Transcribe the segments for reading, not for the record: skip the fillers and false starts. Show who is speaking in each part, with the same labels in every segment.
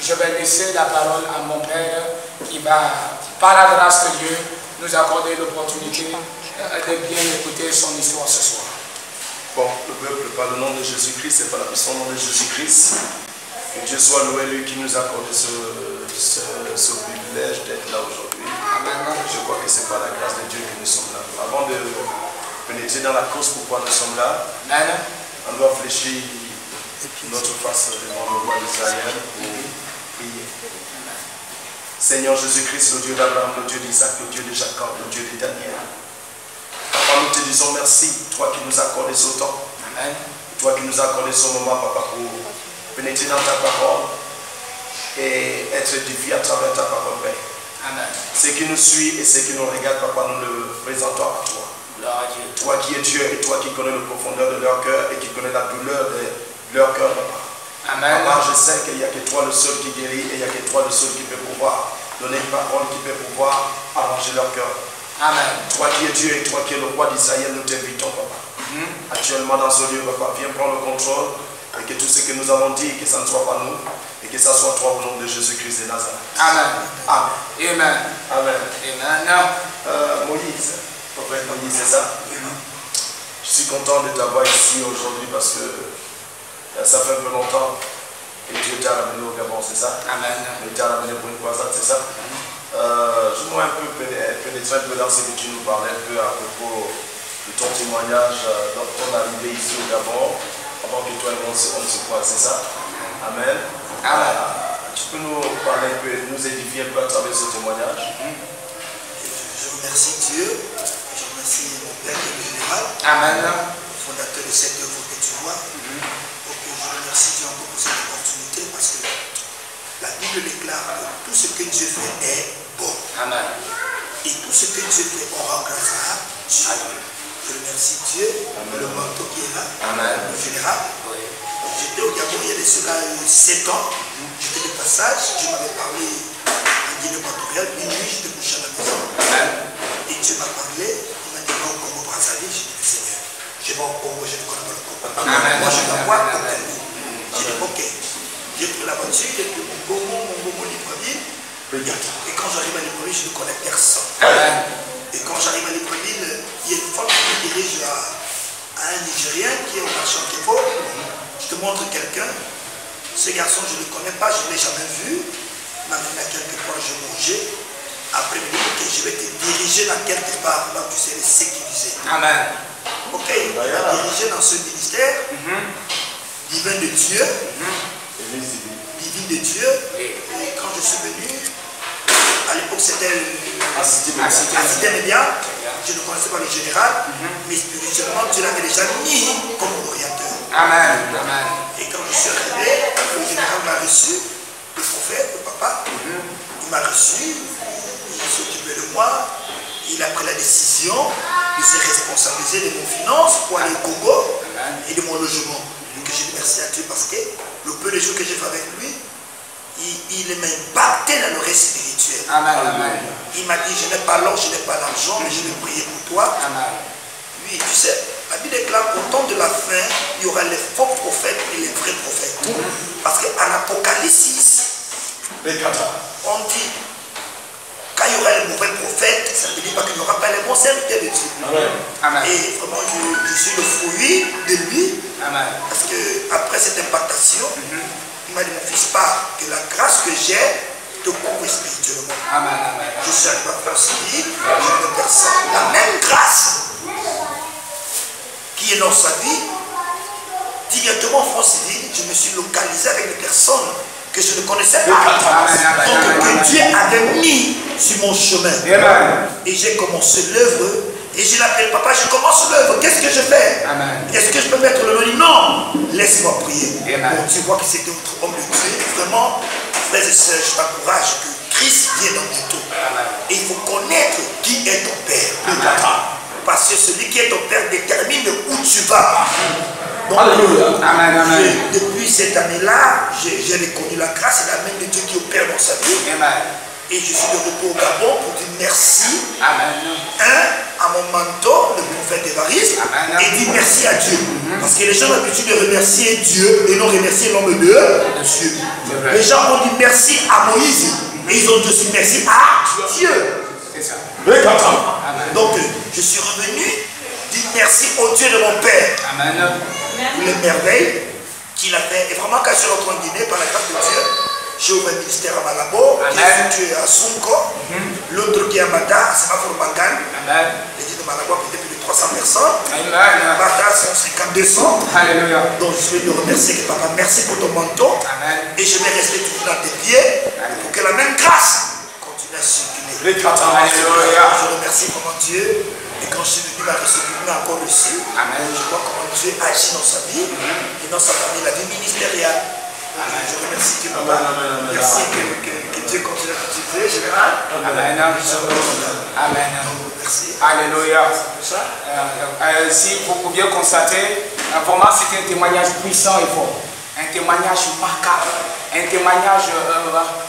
Speaker 1: je vais laisser la parole à mon Père qui va, par la grâce de Dieu, nous accorder l'opportunité de bien écouter son histoire ce soir.
Speaker 2: Bon, le peuple, par le nom de Jésus-Christ et par la puissance du nom de Jésus-Christ, que Dieu soit loué, lui qui nous a accordé ce privilège d'être là aujourd'hui. Je crois que c'est par la grâce de Dieu que nous sommes là. Avant de pénétrer dans la cause pourquoi nous sommes là, on doit fléchir notre face devant le roi d'Israël pour prier. Seigneur Jésus-Christ, le Dieu d'Abraham, le Dieu d'Isaac, le Dieu de Jacob, le Dieu de Daniel. Papa, nous te disons merci, toi qui nous as accordé ce temps. Amen. Toi qui nous as accordé ce moment, Papa, pour pénétrer dans ta parole et être édifié à travers ta parole, Père. Amen. Ce qui nous suit et ce qui nous regarde, Papa, nous le présentons à toi. Toi qui es Dieu et toi qui connais la profondeur de leur cœur et qui connais la douleur de leur cœur, Papa. Amen. Papa, je sais qu'il n'y a que toi le seul qui guérit et il n'y a que toi le seul qui peut pouvoir donner une parole qui peut pouvoir arranger leur cœur. Amen. Toi qui es Dieu et toi qui es le roi d'Israël, nous t'invitons, Papa. Actuellement dans ce lieu, Papa, viens prendre le contrôle et que tout ce que nous avons dit, que ça ne soit pas nous et que ça soit toi au nom de Jésus-Christ de Nazareth. Amen. Amen. Amen. Amen. Amen. Moïse, prophète Moïse, c'est ça? Je suis content de t'avoir ici aujourd'hui parce que ça fait un peu longtemps que Dieu t'a ramené au Gabon, c'est ça? Amen. Il t'a ramené pour une croisade, c'est ça? Je voudrais un peu pénétrer un peu dans ce que tu nous parlais un peu à propos de ton témoignage, dans ton arrivée ici au Gabon, avant que toi et moi on se croise, c'est ça? Amen. Amen. Tu peux nous parler un peu, nous édifier un peu à travers ce témoignage?
Speaker 3: Je remercie Dieu, je remercie mon Père le général,
Speaker 1: Amen.
Speaker 3: Fondateur de cette œuvre que tu vois. Donc je remercie Dieu encore pour cette opportunité parce que la Bible déclare que tout ce que Dieu fait est bon. Amen. Et tout ce que Dieu fait, on rend grâce à Dieu. Je remercie Dieu pour le manteau qui est là, le général. Oui. J'étais au Gabon il y a de cela 7 ans. J'étais de passage, Dieu m'avait parlé en Guinée équatoriale. Une nuit, j'étais couché à la maison. Amen. Et Dieu m'a parlé, il m'a dit non, au Congo Brazzaville. J'ai dit Seigneur, je vais au Congo, je ne connais pas le Congo. Amen. Moi, je dois voir au Congo. J'ai dit ok. J'ai pris la voiture, j'ai pris mon Bongo Libreville. Et quand j'arrive à Libreville, je ne connais personne. Amen. Et quand j'arrive à Libreville, il y a une femme qui me dirige à un Nigérien qui est au marché en Képo. Je te montre quelqu'un. Ce garçon, je ne le connais pas, je ne l'ai jamais vu. Il m'a amené à quelque part, je mangeais. Après, il me dit, ok, je vais te diriger dans quelque part, là où tu sais les sécuriser. Amen. Ok, il m'a dirigé dans ce ministère divin de Dieu. Divine de Dieu. Et quand je suis venu, à l'époque c'était Cité Média, je ne connaissais pas le général, mais spirituellement Dieu l'avait déjà mis comme orienteur. Amen. Amen. Et quand je suis arrivé, le général m'a reçu, le prophète, le papa, il m'a reçu, il s'est occupé de moi, il a pris la décision de se responsabiliser de mes finances pour aller au Congo et de mon logement. Donc je remercie à Dieu parce que le peu de jours que j'ai fait avec lui, il m'a impacté dans le reste spirituel. Amen, amen. Il m'a dit, je n'ai pas l'or, je n'ai pas l'argent, mais je vais prier pour toi. Amen. Oui, tu sais, la Bible déclare qu'au temps de la fin, il y aura les faux prophètes et les vrais prophètes. Parce qu'en Apocalypse, on dit, quand il y aura les mauvais prophètes, ça ne veut dire pas qu'il n'y aura pas les bons serviteurs de Dieu. Amen. Et vraiment, je suis le fruit de lui. Amen. Parce qu'après cette impactation, il m'a dit, mon fils, pas que la grâce que j'ai te couvre spirituellement. Amen, amen. Je suis arrivé à faire civil, je ne personne. La même grâce qui est dans sa vie, directement en France civile, je me suis localisé avec des personnes que je ne connaissais pas. Donc que Dieu avait mis sur mon chemin. Amen. Et j'ai commencé l'œuvre. Et je l'appelle, papa, je commence l'œuvre, qu'est-ce que je fais? Est-ce que je peux mettre le nom? Non, laisse-moi prier. Bon, tu vois que c'était notre homme de Dieu. Vraiment, frères et sœurs, je t'encourage que Christ vient dans bientôt. Et il faut connaître qui est ton Père. Parce que celui qui est ton Père détermine où tu vas. Donc, depuis cette année-là, j'ai reconnu la grâce et la main de Dieu qui opère dans sa vie. Et je suis de retour au Gabon pour dire merci. Amen. À mon mentor, le prophète Évariste, et dit merci à Dieu. Parce que les gens ont l'habitude de remercier Dieu et non remercier l'homme de Dieu. Les gens ont dit merci à Moïse et ils ont dit aussi merci à Dieu.
Speaker 1: C'est ça.
Speaker 3: Donc je suis revenu dire merci au Dieu de mon Père.
Speaker 1: Amen.
Speaker 3: Pour les merveilles qu'il a fait. Et vraiment quand je suis rentré en Guinée, par la grâce de Dieu, j'ai ouvert un ministère à Malabo, qui est situé à Sonko, l'autre qui est à Mata, c'est ma Bangan. Les dit de Malabo a peut-être plus de 300 personnes. Mata, c'est 5200.
Speaker 1: Alléluia.
Speaker 3: Donc je vais te remercier, que papa, merci pour ton manteau.
Speaker 1: Amen.
Speaker 3: Et je vais rester toujours dans tes pieds pour que la même grâce continue à circuler.
Speaker 1: Alléluia.
Speaker 3: Je remercie comment Dieu, et quand je suis venu à recevoir encore reçu, je vois comment Dieu agit dans sa vie et dans sa famille, la vie ministérielle. Je remercie Dieu, papa. Merci que Dieu continue à cultiver, général.
Speaker 1: Amen. Amen.
Speaker 3: Merci.
Speaker 1: Alléluia. Si vous pouviez constater, vraiment c'était un témoignage puissant et fort. Un témoignage marquant. Un témoignage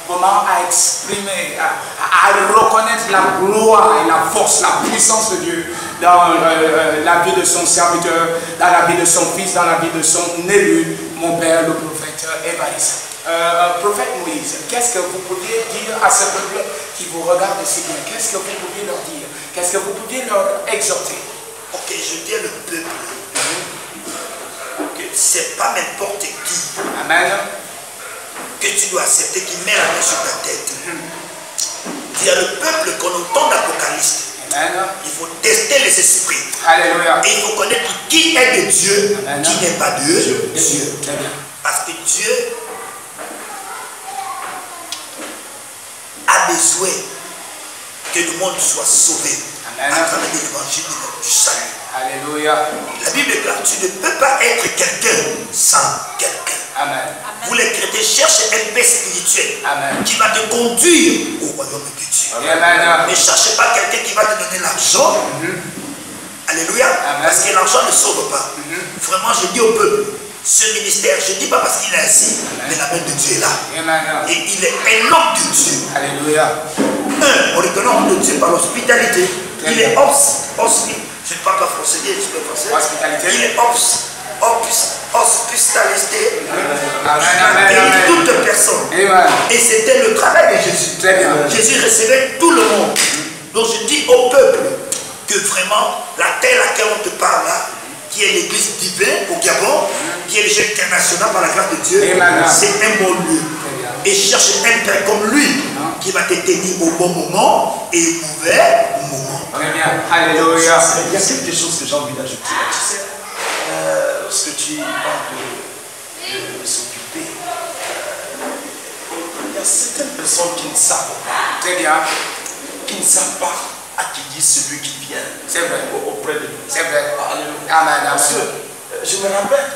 Speaker 1: vraiment à exprimer, à reconnaître la gloire et la force, la puissance de Dieu dans la vie de son serviteur, dans la vie de son fils, dans la vie de son élu, mon père, le prophète Évariste. Prophète Moïse, qu'est-ce que vous pouviez dire à ce peuple qui vous regarde si bien? Qu'est-ce que vous pouviez leur dire? Qu'est-ce que vous pouviez leur exhorter?
Speaker 3: Ok, je dis à le peuple que c'est pas n'importe qui.
Speaker 1: Amen.
Speaker 3: Que tu dois accepter qui met la main sur ta tête. Il y a le peuple qu'on entend d'Apocalypse. Il faut tester les esprits.
Speaker 1: Alléluia.
Speaker 3: Et il faut connaître qui est de Dieu,
Speaker 1: Amen.
Speaker 3: qui n'est pas de Dieu.
Speaker 1: Très bien.
Speaker 3: Parce que Dieu a besoin que le monde soit sauvé.
Speaker 1: Amen.
Speaker 3: À travers l'évangile du salut.
Speaker 1: Alléluia.
Speaker 3: La Bible déclare, tu ne peux pas être quelqu'un sans quelqu'un.
Speaker 1: Amen.
Speaker 3: Vous les chrétiens cherchez un paix spirituel
Speaker 1: Amen.
Speaker 3: qui va te conduire au royaume de Dieu.
Speaker 1: Amen.
Speaker 3: Ne cherchez pas quelqu'un qui va te donner l'argent. Alléluia.
Speaker 1: Amen.
Speaker 3: Parce que l'argent ne sauve pas. Vraiment, je dis au peuple, ce ministère, je ne dis pas parce qu'il est assis, mais la main de Dieu est là.
Speaker 1: Amen.
Speaker 3: Et il est un homme de Dieu.
Speaker 1: Alléluia.
Speaker 3: On reconnaît l'homme de Dieu par l'hospitalité. Il est hospitalité. Je ne parle pas français, je parle français.
Speaker 1: Hospitalité.
Speaker 3: Il est hospitalité.
Speaker 1: Amen.
Speaker 3: Et toute personne.
Speaker 1: Amen.
Speaker 3: Et c'était le travail de Jésus.
Speaker 1: Très bien.
Speaker 3: Jésus recevait tout le monde. Donc je dis au peuple que vraiment la terre à laquelle on te parle là, qui est l'église divine au Gabon, qui est l'église internationale par la grâce de Dieu, c'est un bon lieu. Et cherche un père comme lui qui va te tenir au bon moment et au mauvais moment.
Speaker 1: Très bien. Alléluia.
Speaker 2: Il y a quelque chose que j'ai envie d'ajouter. Tu sais, lorsque tu parles de s'occuper, il y a certaines personnes qui ne savent pas.
Speaker 1: Très bien.
Speaker 2: Qui ne savent pas à qui dit celui qui vient.
Speaker 1: C'est vrai.
Speaker 2: Auprès de nous.
Speaker 1: C'est vrai.
Speaker 2: Alléluia.
Speaker 1: Amen.
Speaker 2: Parce que je me rappelle,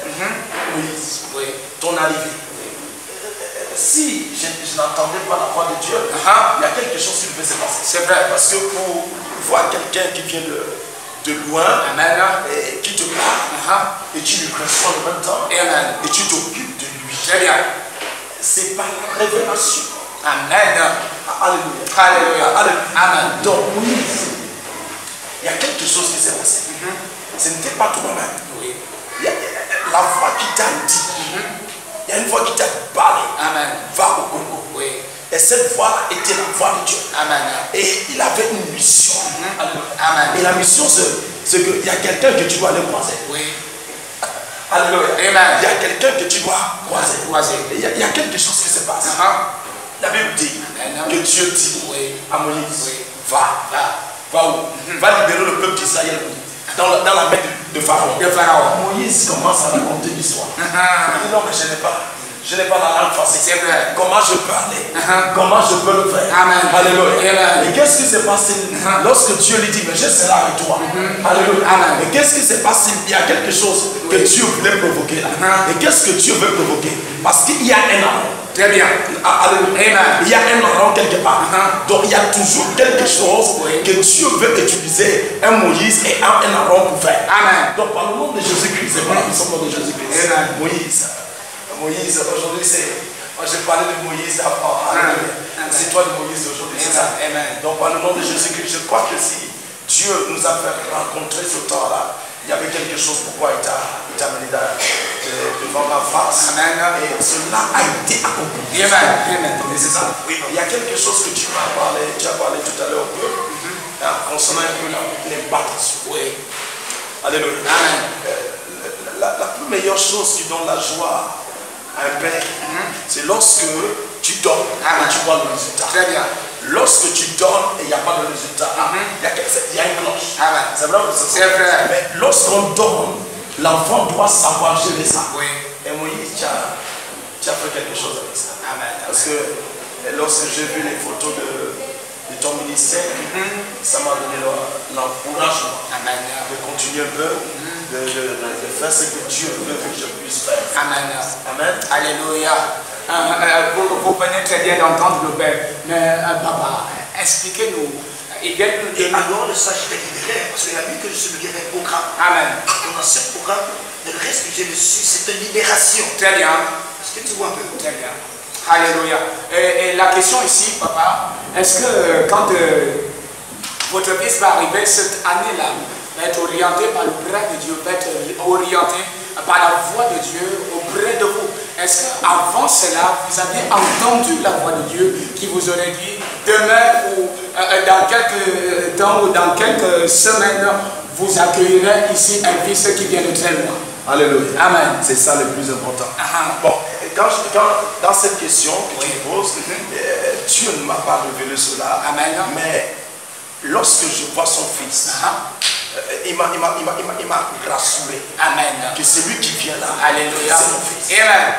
Speaker 2: Moïse,
Speaker 1: Oui.
Speaker 2: ton arrivée. Si je n'entendais pas la voix de Dieu, il y a quelque chose qui devait se passer.
Speaker 1: C'est vrai.
Speaker 2: Parce que pour voir quelqu'un qui vient de loin,
Speaker 1: Amen.
Speaker 2: et qui te parle, et tu lui reçois en même temps,
Speaker 1: Amen.
Speaker 2: et tu t'occupes de lui.
Speaker 1: Très bien.
Speaker 2: C'est par la révélation.
Speaker 1: Amen.
Speaker 2: Alléluia.
Speaker 1: Alléluia.
Speaker 2: Alléluia.
Speaker 1: Amen.
Speaker 2: Donc, Moïse, il y a quelque chose qui s'est passé. Ce n'était pas toi-même.
Speaker 1: Oui.
Speaker 2: Il y a la voix qui t'a dit. Il y a une voix qui t'a parlé.
Speaker 1: Amen.
Speaker 2: Va au Congo.
Speaker 1: Oui.
Speaker 2: Et cette voix-là était la voix de Dieu.
Speaker 1: Amen.
Speaker 2: Et il avait une mission.
Speaker 1: Amen.
Speaker 2: Et la mission, c'est qu'il y a quelqu'un que tu dois aller croiser.
Speaker 1: Oui.
Speaker 2: Alléluia.
Speaker 1: Amen.
Speaker 2: Il y a quelqu'un que tu dois croiser.
Speaker 1: Croiser.
Speaker 2: Il y a quelque chose qui se passe. La Bible dit que Dieu dit à Moïse, va. Va où? Va libérer le peuple d'Israël dans la main de Pharaon. Moïse commence à raconter l'histoire. Il dit non, mais je n'ai pas la langue facile.
Speaker 1: C'est vrai.
Speaker 2: Comment je peux aller? Comment je peux le faire?
Speaker 1: Amen.
Speaker 2: Alléluia.
Speaker 1: Amen.
Speaker 2: Et qu'est-ce qui s'est passé lorsque Dieu lui dit, mais je serai avec toi? Alléluia.
Speaker 1: Amen.
Speaker 2: Et qu'est-ce qui s'est passé? Il y a quelque chose que Dieu voulait provoquer là. Et qu'est-ce que Dieu veut provoquer? Parce qu'il y a un Aaron.
Speaker 1: Très bien.
Speaker 2: Alléluia.
Speaker 1: Amen.
Speaker 2: Il y a un Aaron quelque part. Donc il y a toujours quelque chose que Dieu veut utiliser un Moïse et un Aaron pour faire.
Speaker 1: Amen.
Speaker 2: Donc par le nom de Jésus-Christ, c'est pas la puissance de Jésus-Christ.
Speaker 1: Amen.
Speaker 2: Moïse, aujourd'hui c'est. Moi j'ai parlé de Moïse avant. C'est toi de Moïse aujourd'hui, c'est ça.
Speaker 1: Amen.
Speaker 2: Donc par le nom de Jésus-Christ, je crois que si Dieu Dieu nous a fait rencontrer ce temps-là. Il y avait quelque chose pourquoi il t'a amené devant ma face. Amen. Et cela a été accompli. Amen. C'est ça. Oui. Il y a quelque chose que tu as parlé tout à l'heure concernant un peu l'impartation. Oui. Alléluia. Amen. La plus meilleure chose qui donne la joie à un père, c'est lorsque tu donnes et tu vois le résultat. Très bien. Lorsque tu donnes et il n'y a pas de résultat, il y a une cloche. C'est vrai, c'est vrai. Mais lorsqu'on donne, l'enfant doit savoir gérer ça. Oui. Et Moïse, tu as fait quelque chose avec ça. Amen. Parce que lorsque j'ai vu les photos de ton ministère, ça m'a donné l'encouragement de continuer un peu, de faire ce que Dieu veut que je puisse faire. Amen. Amen. Alléluia.
Speaker 1: Vous venez très bien d'entendre le Père, mais papa, expliquez-nous.
Speaker 3: Et alors de ça, j'étais libéré, parce que la nuit que je suis libéré, un programme. Amen. Et dans ce programme, le reste que j'ai reçu, c'est une libération.
Speaker 1: Très bien.
Speaker 3: Est-ce que tu vois un peu?
Speaker 1: Très bien. Alléluia. Et la question ici, papa, est-ce que quand votre fils va arriver cette année-là, va être orienté par le bras de Dieu, va être orienté par la voix de Dieu auprès de vous? Est-ce qu'avant cela, vous aviez entendu la voix de Dieu qui vous aurait dit demain ou dans quelques temps ou dans quelques semaines, vous accueillerez ici un fils qui vient de très loin?
Speaker 2: Alléluia.
Speaker 1: Amen.
Speaker 2: C'est ça le plus important. Bon, dans cette question que tu poses, Dieu ne m'a pas révélé cela. Amen. Mais lorsque je vois son fils, il m'a rassuré. Amen. Que celui qui vient là,
Speaker 1: alléluia,
Speaker 2: c'est mon fils.
Speaker 1: Amen.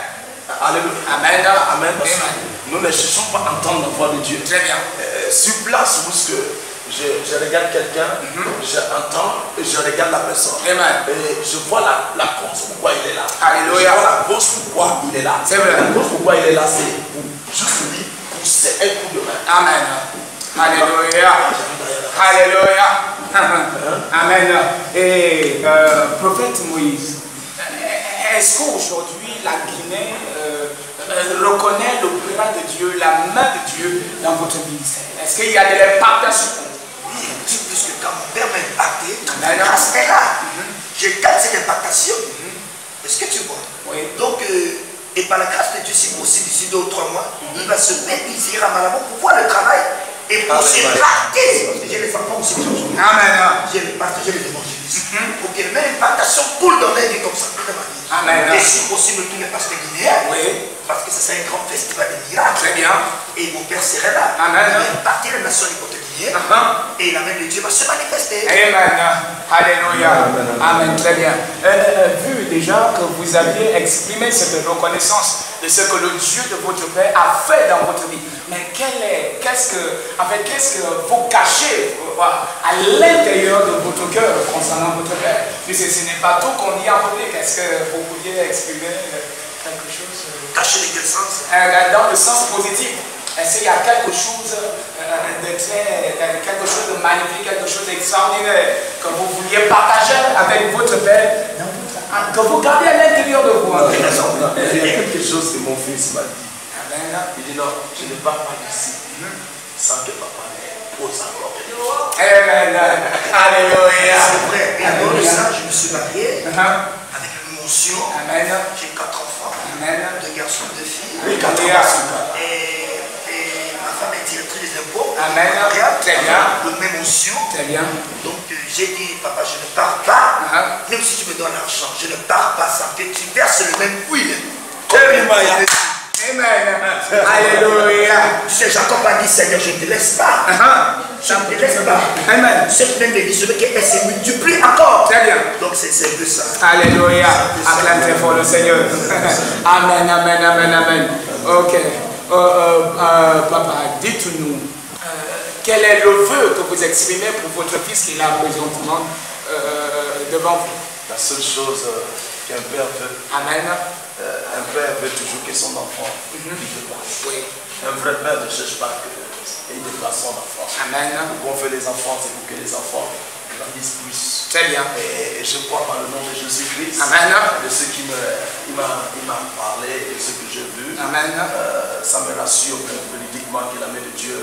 Speaker 2: Alléluia.
Speaker 1: Amen.
Speaker 2: Amen. Nous ne cherchons pas à entendre la voix de Dieu.
Speaker 1: Très bien.
Speaker 2: Sur place, où je regarde quelqu'un, j'entends et je regarde la personne.
Speaker 1: Amen.
Speaker 2: Et je vois la cause pourquoi il est là.
Speaker 1: Alléluia.
Speaker 2: Je vois la cause pourquoi il est là.
Speaker 1: C'est vrai.
Speaker 2: La cause pourquoi il est là, c'est pour juste lui pousser un coup de main.
Speaker 1: Amen. Alléluia. Alléluia. Amen. Et prophète Moïse, est-ce qu'aujourd'hui la Guinée reconnaît le bras de Dieu, la main de Dieu dans votre ministère? Est-ce qu'il y a de l'impactation?
Speaker 3: Oui, puisque quand mon père m'a impacté, la grâce est là. Je garde cette impactation. Est-ce que tu vois? Oui. Donc, et par la grâce de Dieu, si possible, d'ici 2 ou 3 mois, il va se mettre ici à Malabo pour voir le travail et pour se rater. Parce que j'ai les enfants aussi.
Speaker 1: Amen.
Speaker 3: J'ai partagé les évangélistes. Pour qu'il y ait une impactation coule dans l'air comme ça.
Speaker 1: Amen.
Speaker 3: Et si possible, tous les pasteurs guinéens. Oui. Parce que c'est un grand festival de miracles.
Speaker 1: Très bien.
Speaker 3: Et mon père serait là.
Speaker 1: Amen.
Speaker 3: Il va partir la nation du côté guinéen. Et la main de Dieu va se manifester.
Speaker 1: Amen. Alléluia. Amen. Très bien. Vu déjà que vous aviez exprimé cette reconnaissance de ce que le Dieu de votre Père a fait dans votre vie, mais qu'est-ce que vous cachez à l'intérieur de votre cœur concernant votre Père? Puisque ce n'est pas tout qu'on dit à côté. Qu'est-ce que vous pouviez exprimer quelque chose?
Speaker 3: Caché dans quel sens?
Speaker 1: Dans le sens positif. Est-ce qu'il y a quelque chose de magnifique, quelque chose d'extraordinaire que vous vouliez partager avec votre Père, que vous gardez à l'intérieur de vous?
Speaker 2: Il y a quelque chose que mon fils m'a dit. Il dit non, je ne pars pas d'ici sans que papa ne pose encore.
Speaker 1: Amen. Alléluia.
Speaker 3: C'est vrai. Et alors de ça, je me suis marié avec une mention.
Speaker 1: Amen.
Speaker 3: J'ai 4 enfants.
Speaker 1: Amen.
Speaker 3: 2 garçons, 2 filles.
Speaker 1: Oui, 4 garçons.
Speaker 3: Et ma femme est directrice des impôts.
Speaker 1: Amen. Très bien.
Speaker 3: De même mention.
Speaker 1: Très bien.
Speaker 3: Donc j'ai dit, papa, je ne pars pas. Même si tu me donnes l'argent, je ne pars pas sans que tu verses le même huile.
Speaker 1: Amen. Alléluia.
Speaker 3: Tu sais, Jacob a dit, Seigneur, je ne te laisse pas. Je ne te laisse pas.
Speaker 1: Amen.
Speaker 3: Cette même dit, celui qui se multiplie encore.
Speaker 1: Très bien.
Speaker 3: Donc c'est un peu ça.
Speaker 1: Alléluia. Acclame très fort le Seigneur. Amen, amen, amen, amen. Ok. Papa, dites-nous, quel est le vœu que vous exprimez pour votre fils qui est là présentement devant vous?
Speaker 2: La seule chose qu'un père veut.
Speaker 1: Amen.
Speaker 2: Un père veut toujours que son enfant il dépasse. Oui. Un vrai père ne cherche pas qu'il dépasse son enfant. Amen. Pourquoi on fait les enfants? C'est pour que les enfants grandissent plus.
Speaker 1: Très bien.
Speaker 2: Et je crois par le nom de Jésus-Christ,
Speaker 1: Amen.
Speaker 2: De ce qu'il m'a parlé et ce que j'ai vu.
Speaker 1: Amen.
Speaker 2: Ça me rassure politiquement que la main de Dieu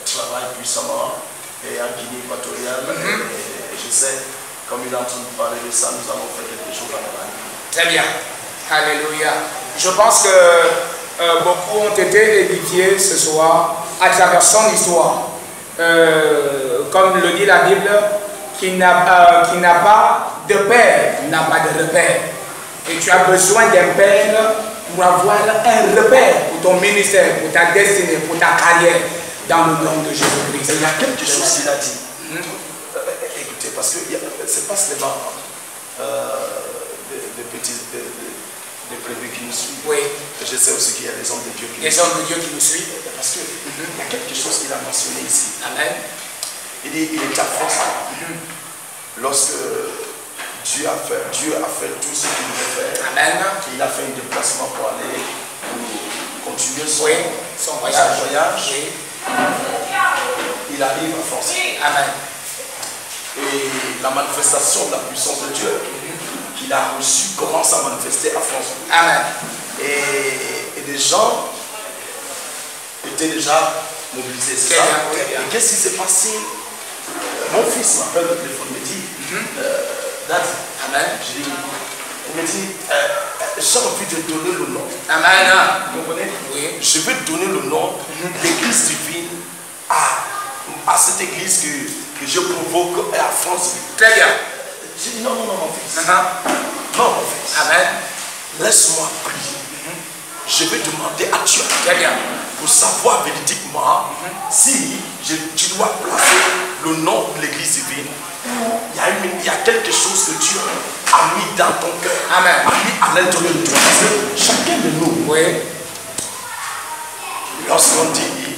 Speaker 2: travaille puissamment. Et en Guinée équatoriale, il est en train de parler de ça, nous allons faire quelque chose dans la vie.
Speaker 1: Très bien. Alléluia. Je pense que beaucoup ont été édifiés ce soir à travers son histoire. Comme le dit la Bible, qui n'a pas de père n'a pas de repère. Et tu as besoin d'un père pour avoir un repère pour ton ministère, pour ta destinée, pour ta carrière, dans le nom de Jésus-Christ.
Speaker 2: Il y a quelque chose qu'il a dit. Écoutez, parce que ce n'est pas seulement des prévus qui nous suivent.
Speaker 1: Oui.
Speaker 2: Je sais aussi qu'il y a des hommes de Dieu qui
Speaker 1: nous suivent. Des hommes de Dieu qui nous suivent.
Speaker 2: Parce qu'il y a quelque chose qu'il a mentionné ici.
Speaker 1: Amen.
Speaker 2: Il dit, il est à France. Lorsque Dieu a fait tout ce qu'il devait faire.
Speaker 1: Amen.
Speaker 2: Il a fait un déplacement pour aller continuer son
Speaker 1: voyage.
Speaker 2: Oui. Il arrive à France.
Speaker 1: Amen.
Speaker 2: Et la manifestation de la puissance de Dieu qu'il a reçue commence à manifester à France.
Speaker 1: Amen.
Speaker 2: Et des gens étaient déjà mobilisés. C'est ça. Et qu'est-ce qui s'est passé? Mon fils m'appelle au téléphone, me dit, Dad,
Speaker 1: Amen.
Speaker 2: Il me dit, j'ai envie de donner le nom.
Speaker 1: Amen.
Speaker 2: Vous comprenez?
Speaker 1: Oui.
Speaker 2: Je vais donner le nom d'église divine à cette église que je provoque à France.
Speaker 1: Très bien.
Speaker 2: J'ai dit non, mon fils. Non, mon fils.
Speaker 1: Amen.
Speaker 2: Laisse-moi prier. Je vais demander à Dieu.
Speaker 1: Très bien.
Speaker 2: Pour savoir véridiquement si tu dois placer le nom de l'église divine. Il y a quelque chose que Dieu a mis dans ton cœur.
Speaker 1: Amen.
Speaker 2: A mis à l'intérieur de toi. Parce que chacun de nous,
Speaker 1: oui,
Speaker 2: lorsqu'on dit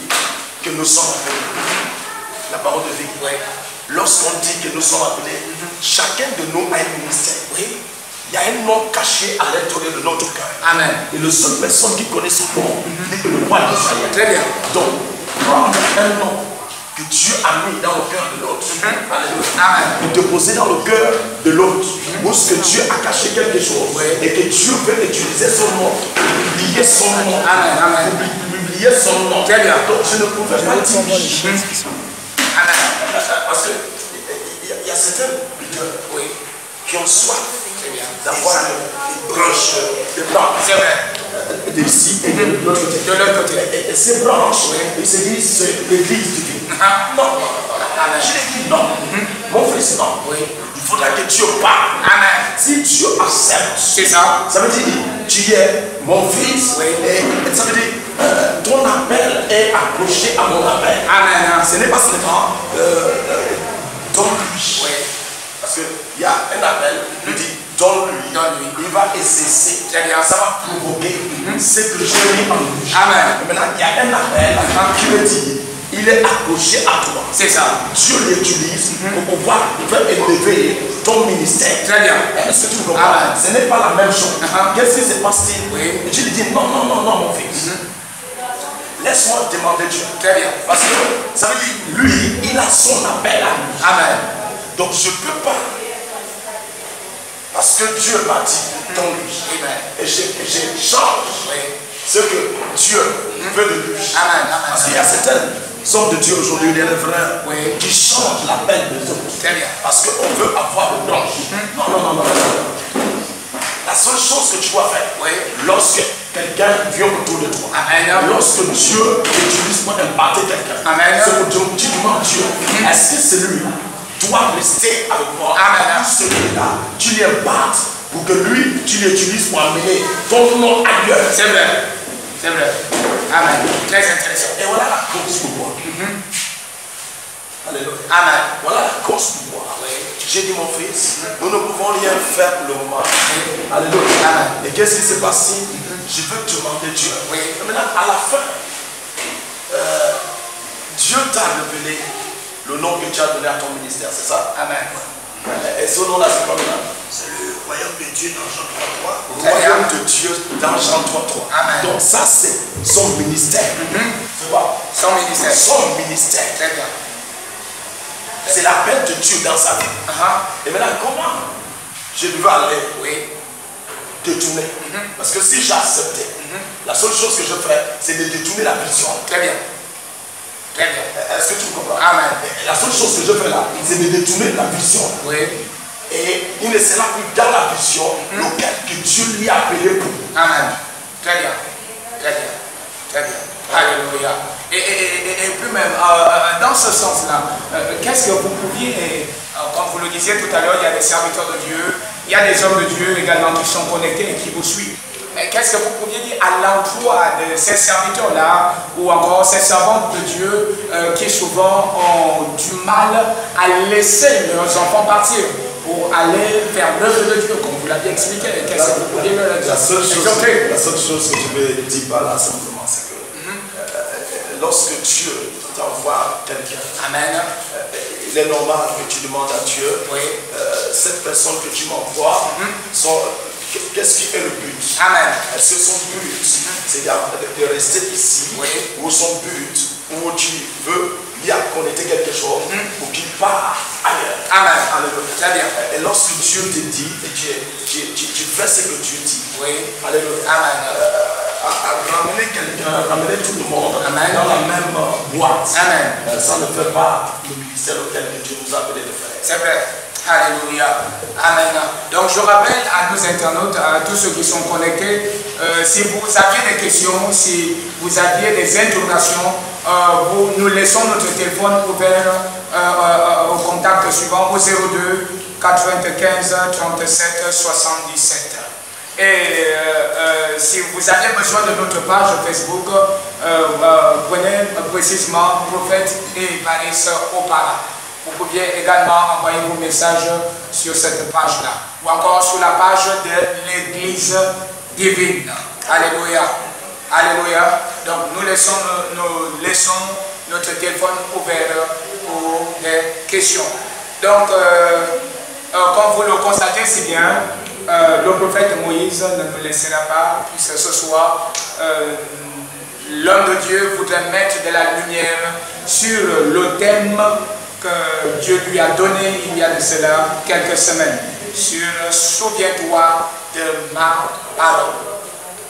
Speaker 2: que nous sommes appelés, la parole de vie,
Speaker 1: oui,
Speaker 2: lorsqu'on dit que nous sommes appelés, chacun de nous a un ministère.
Speaker 1: Oui.
Speaker 2: Il y a un nom caché à l'intérieur de notre cœur.
Speaker 1: Amen.
Speaker 2: Et la seule personne qui connaît son nom, c'est le roi d'Israël.
Speaker 1: Très bien.
Speaker 2: Donc, prendre un nom que Dieu a mis dans le cœur de l'autre.
Speaker 1: Amen.
Speaker 2: Et déposer dans le cœur de l'autre. Où ce que Dieu a caché quelque chose. Et que Dieu veut utiliser son nom. Publier son nom.
Speaker 1: Amen. Amen.
Speaker 2: Publier son nom.
Speaker 1: Très bien.
Speaker 2: Donc, je ne pouvais pas dire.
Speaker 1: Amen.
Speaker 2: Parce que il y a certains qui ont soif d'avoir une branche de branche. C'est vrai. D'ici et de l'autre côté.
Speaker 1: De l'autre côté.
Speaker 2: Et ces branches, ils se disent c'est l'église divine. Non. Je l'ai dit non. Mon fils, non. Il faudra que Dieu parle.
Speaker 1: Amen.
Speaker 2: Si Dieu accepte,
Speaker 1: c'est ça.
Speaker 2: Ça veut dire tu es mon fils. Et ça veut dire ton appel est accroché à mon appel.
Speaker 1: Amen.
Speaker 2: Ce n'est pas seulement donne-lui. Parce qu'il y a un appel, il dit donne-lui. Il va exercer. Ça va provoquer ce que j'ai mis en lui.
Speaker 1: Amen.
Speaker 2: Et maintenant, il y a un appel qui me dit il est accroché à toi.
Speaker 1: C'est ça.
Speaker 2: Dieu l'utilise pour pouvoir faire élever ton ministère.
Speaker 1: Très bien.
Speaker 2: Est-ce que tu comprends? Ce n'est pas la même chose. Qu'est-ce qui s'est passé? Et Dieu lui dit non, mon fils. Laisse-moi demander Dieu.
Speaker 1: Très bien.
Speaker 2: Parce que ça veut dire, lui, il a son appel à lui.
Speaker 1: Amen.
Speaker 2: Donc je ne peux pas. Parce que Dieu m'a dit dans lui. Et je change ce que Dieu veut de lui.
Speaker 1: Amen.
Speaker 2: Parce qu'il y a certains hommes de Dieu aujourd'hui, les révérends, qui changent l'appel de Dieu.
Speaker 1: Très bien.
Speaker 2: Parce qu'on veut avoir le don. Non. La seule chose que tu dois faire, lorsque quelqu'un vient autour de toi, lorsque Dieu utilise pour imparter quelqu'un, c'est que tu demandes Dieu, est-ce que celui-là doit rester avec moi? Ou celui-là, tu lui impartes pour que lui, tu l'utilises pour amener ton nom ailleurs.
Speaker 1: C'est vrai. C'est vrai. Amen. Très intéressant.
Speaker 2: Et voilà la cause pour moi. Alléluia.
Speaker 1: Amen.
Speaker 2: Voilà la cause pour moi. J'ai dit mon fils, nous ne pouvons rien faire pour le moment. Alléluia.
Speaker 1: Amen.
Speaker 2: Et qu'est-ce qui s'est passé? Je veux demander Dieu. Et maintenant, à la fin, Dieu t'a révélé le nom que tu as donné à ton ministère, c'est ça?
Speaker 1: Amen.
Speaker 2: Et ce nom-là, c'est quoi maintenant?
Speaker 3: C'est le royaume de Dieu dans Jean 3.3.
Speaker 2: Le royaume de Dieu dans Jean 3.3.
Speaker 1: Amen.
Speaker 2: Donc ça, c'est son ministère. Tu vois?
Speaker 1: Son ministère.
Speaker 2: Son ministère.
Speaker 1: Très bien.
Speaker 2: C'est l'appel de Dieu dans sa vie. Et maintenant, comment je devais aller détourner? Parce que si j'acceptais, la seule chose que je ferais, c'est de détourner la vision.
Speaker 1: Très bien. Très bien.
Speaker 2: Est-ce que tu comprends?
Speaker 1: Amen.
Speaker 2: La seule chose que je fais là, c'est de détourner la vision. Et il ne sera plus dans la vision lequel que Dieu lui a appelé pour.
Speaker 1: Amen. Très bien. Très bien. Très bien. Alléluia. Et puis même, dans ce sens-là, qu'est-ce que vous pouviez, comme vous le disiez tout à l'heure, il y a des serviteurs de Dieu, il y a des hommes de Dieu également qui sont connectés et qui vous suivent. Qu'est-ce que vous pouviez dire à l'emploi de ces serviteurs-là ou encore ces servantes de Dieu qui souvent ont du mal à laisser leurs enfants partir pour aller faire l'œuvre de Dieu, comme vous l'aviez expliqué? Qu'est-ce que vous pouviez leur dire?
Speaker 2: La seule chose que je vais dire par là simplement, c'est que lorsque Dieu t'envoie quelqu'un,
Speaker 1: Amen.
Speaker 2: Il est normal que tu demandes à Dieu,
Speaker 1: oui.
Speaker 2: Cette personne que tu m'envoies, qu'est-ce qui est le but?
Speaker 1: Amen.
Speaker 2: Est-ce que son but, c'est de rester ici,
Speaker 1: oui.
Speaker 2: ou son but, où tu veux lui connecter quelque chose, ou qu'il part ailleurs?
Speaker 1: Amen.
Speaker 2: Alléluia.
Speaker 1: Très bien.
Speaker 2: Et lorsque Dieu te dit, tu fais ce que Dieu dit.
Speaker 1: Oui.
Speaker 2: Alléluia.
Speaker 1: Amen.
Speaker 2: Ramener quelqu'un, ramener tout le monde
Speaker 1: Amen.
Speaker 2: dans la même boîte.
Speaker 1: Amen.
Speaker 2: Ça ne fait pas le ministère auquel Dieu nous a appelé de faire.
Speaker 1: C'est vrai. Alléluia. Amen. Donc je rappelle à nos internautes, à tous ceux qui sont connectés, si vous aviez des questions, si vous aviez des interrogations, nous laissons notre téléphone ouvert au contact suivant au 02 95 37 77. Et si vous avez besoin de notre page Facebook, prenez précisément Prophète et Evariste Opara. Vous pouviez également envoyer vos messages sur cette page-là, ou encore sur la page de l'Église divine. Alléluia. Alléluia. Donc nous laissons notre téléphone ouvert pour des questions. Donc, comme vous le constatez si bien, le prophète Moïse ne nous laissera pas, puisque ce soir, l'homme de Dieu voudrait mettre de la lumière sur le thème que Dieu lui a donné il y a de cela quelques semaines, sur « Souviens-toi de ma parole ».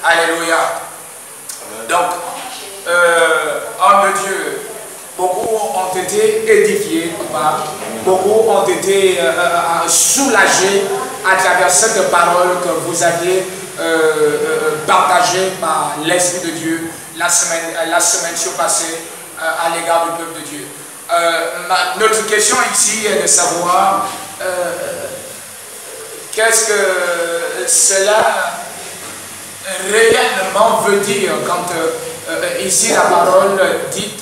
Speaker 1: Alléluia. Donc, homme de Dieu, beaucoup ont été édifiés, beaucoup ont été soulagés à travers cette parole que vous aviez partagée par l'Esprit de Dieu la semaine surpassée à l'égard du peuple de Dieu. Notre question ici est de savoir qu'est-ce que cela réellement veut dire quand ici la parole dit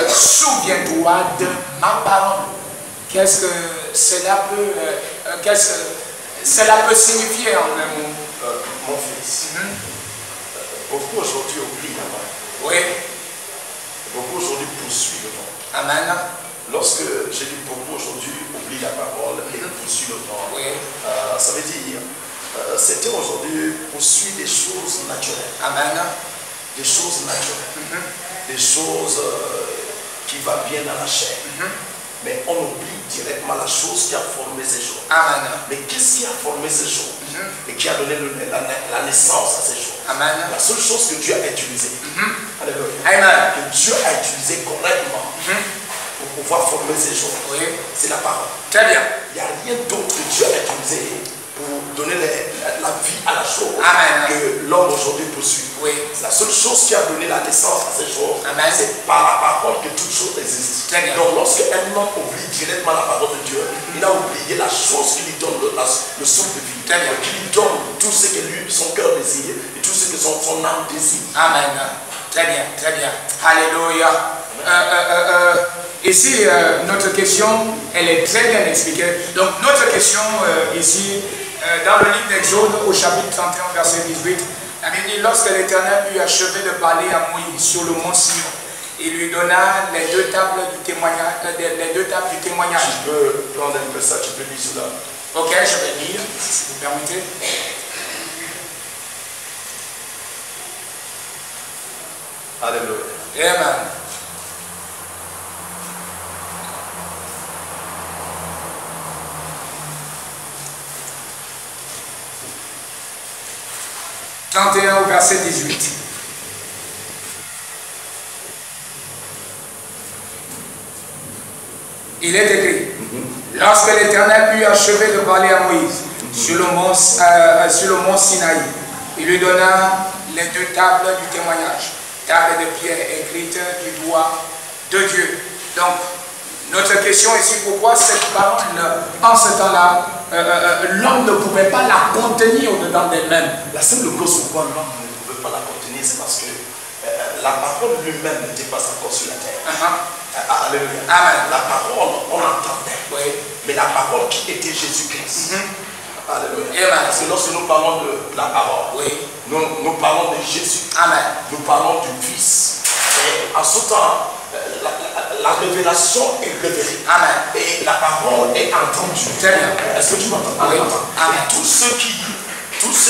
Speaker 1: souviens-toi de ma parole. Qu'est-ce que cela peut signifier en un mot?
Speaker 2: Mon fils, beaucoup aujourd'hui oublient la parole.
Speaker 1: Oui.
Speaker 2: Beaucoup aujourd'hui poursuivent le temps.
Speaker 1: Amen.
Speaker 2: Lorsque j'ai dit beaucoup aujourd'hui oublient la parole et poursuivent le temps,
Speaker 1: oui.
Speaker 2: Ça veut dire certains aujourd'hui poursuivent des choses naturelles.
Speaker 1: Amen.
Speaker 2: Des choses naturelles. Des choses qui vont bien dans la chair. Mais on oublie directement la chose qui a formé ces choses.
Speaker 1: Amen.
Speaker 2: Mais qu'est-ce qui a formé ces choses et qui a donné la naissance à ces choses?
Speaker 1: Amen.
Speaker 2: La seule chose que Dieu a utilisée,
Speaker 1: Amen.
Speaker 2: que Dieu a utilisée correctement pour pouvoir former ces choses,
Speaker 1: oui.
Speaker 2: C'est la parole.
Speaker 1: Très bien.
Speaker 2: Il n'y a rien d'autre que Dieu a utilisé pour donner la vie à la chose.
Speaker 1: Amen.
Speaker 2: Que l'homme aujourd'hui poursuit.
Speaker 1: Oui.
Speaker 2: La seule chose qui a donné la naissance à ces choses, c'est par la parole que toute chose existe.
Speaker 1: Très bien.
Speaker 2: Donc lorsque un homme oublie directement la parole de Dieu, il a oublié la chose qui lui donne le souffle de vie.
Speaker 1: Très bien.
Speaker 2: Qui lui donne tout ce que lui, son cœur désire et tout ce que son âme désire.
Speaker 1: Amen. Très bien, très bien. Alléluia. Ici, notre question, elle est très bien expliquée. Donc, notre question ici, dans le livre d'Exode, au chapitre 31, verset 18, la Bible dit, lorsque l'Éternel eut achevé de parler à Moïse sur le mont Sion, il lui donna les deux tables du témoignage.
Speaker 2: Tu peux prendre un peu ça, tu peux lire cela.
Speaker 1: Ok, je vais lire, si vous permettez.
Speaker 2: Alléluia.
Speaker 1: Amen. Au verset 18. Il est écrit, Lorsque l'Éternel eut achevé de parler à Moïse sur le mont Sinaï, il lui donna les 2 tables du témoignage, tables de pierre écrites du doigt de Dieu. Donc, notre question ici, pourquoi cette parole, en ce temps-là, l'homme ne pouvait pas la contenir au-dedans d'elle-même?
Speaker 2: La simple cause pourquoi l'homme ne pouvait pas la contenir, c'est parce que la parole lui-même n'était pas encore sur la terre. Alléluia.
Speaker 1: Amen.
Speaker 2: La parole, on l'entendait.
Speaker 1: Oui.
Speaker 2: Mais la parole qui était Jésus-Christ. Alléluia.
Speaker 1: Amen.
Speaker 2: Parce que lorsque nous parlons de la parole,
Speaker 1: oui,
Speaker 2: nous parlons de Jésus.
Speaker 1: Amen.
Speaker 2: Nous parlons du Fils. Et en ce temps, la révélation est révélée.
Speaker 1: Amen.
Speaker 2: Et la parole est entendue.
Speaker 1: Très bien.
Speaker 2: Est-ce que tu m'entends?
Speaker 1: Oui.
Speaker 2: Amen. Et tous ceux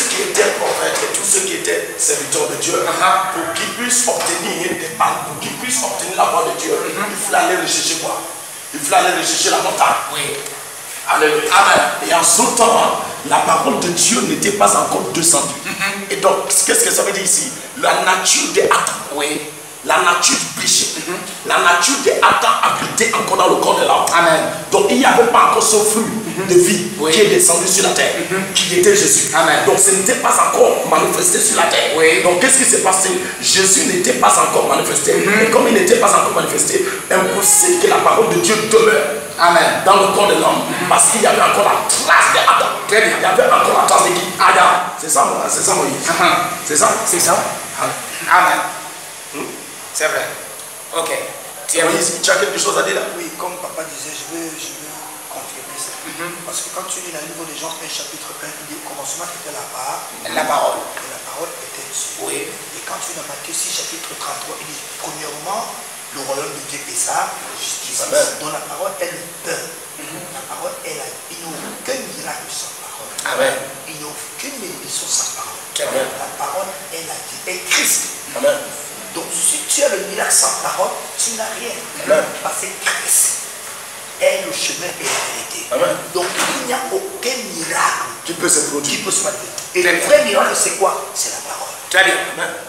Speaker 2: qui étaient prophètes et tous ceux qui étaient serviteurs de Dieu, pour qu'ils puissent obtenir des paroles, pour qu'ils puissent obtenir la voix de Dieu, il faut aller rechercher quoi? Il faut aller rechercher la montagne.
Speaker 1: Oui.
Speaker 2: Alléluia. Amen. Et en ce temps, la parole de Dieu n'était pas encore descendue. Et donc, qu'est-ce que ça veut dire ici? La nature des Adam.
Speaker 1: Oui.
Speaker 2: La nature du péché, la nature des Adam habitait encore dans le corps de l'homme.
Speaker 1: Amen.
Speaker 2: Donc il n'y avait pas encore ce fruit de vie qui est descendu sur la terre, qui était Jésus.
Speaker 1: Amen.
Speaker 2: Donc ce n'était pas encore manifesté sur la terre.
Speaker 1: Oui.
Speaker 2: Donc qu'est-ce qui s'est passé? Jésus n'était pas encore manifesté. Et comme il n'était pas encore manifesté, impossible que la parole de Dieu demeure.
Speaker 1: Amen.
Speaker 2: Dans le corps de l'homme. Parce qu'il y avait encore la trace d'Adam.
Speaker 1: Très bien.
Speaker 2: Il y avait encore la trace de qui? Adam. C'est ça, Moïse. C'est ça.
Speaker 1: C'est ça. Amen. C'est vrai. Ok.
Speaker 2: Moïse, tu as quelque chose à dire là?
Speaker 3: Oui, comme papa disait, je veux confirmer ça. Parce que quand tu lis dans le livre de Jean 1 chapitre 1, il dit au commencement était la parole.
Speaker 1: La parole.
Speaker 3: Et la parole était Dieu.
Speaker 1: Oui.
Speaker 3: Et quand tu lis dans Matthieu 6 chapitre 33, il dit premièrement, le royaume de Dieu est ça, la justice. Dont la parole est le pain. La parole est la vie. Il n'y a aucun miracle sans parole.
Speaker 2: Amen.
Speaker 3: Il n'y a aucune bénédiction sans parole.
Speaker 2: Amen.
Speaker 3: La parole est la vie. Et Christ.
Speaker 2: Amen.
Speaker 3: Donc si tu as le miracle sans parole, tu n'as rien.
Speaker 2: Amen.
Speaker 3: Parce que Christ est le chemin et la vérité.
Speaker 2: Amen.
Speaker 3: Donc il n'y a aucun miracle
Speaker 2: qui peut se produire.
Speaker 3: Qui peut se manifester. Et le vrai miracle, c'est quoi? C'est la parole.
Speaker 1: Très bien.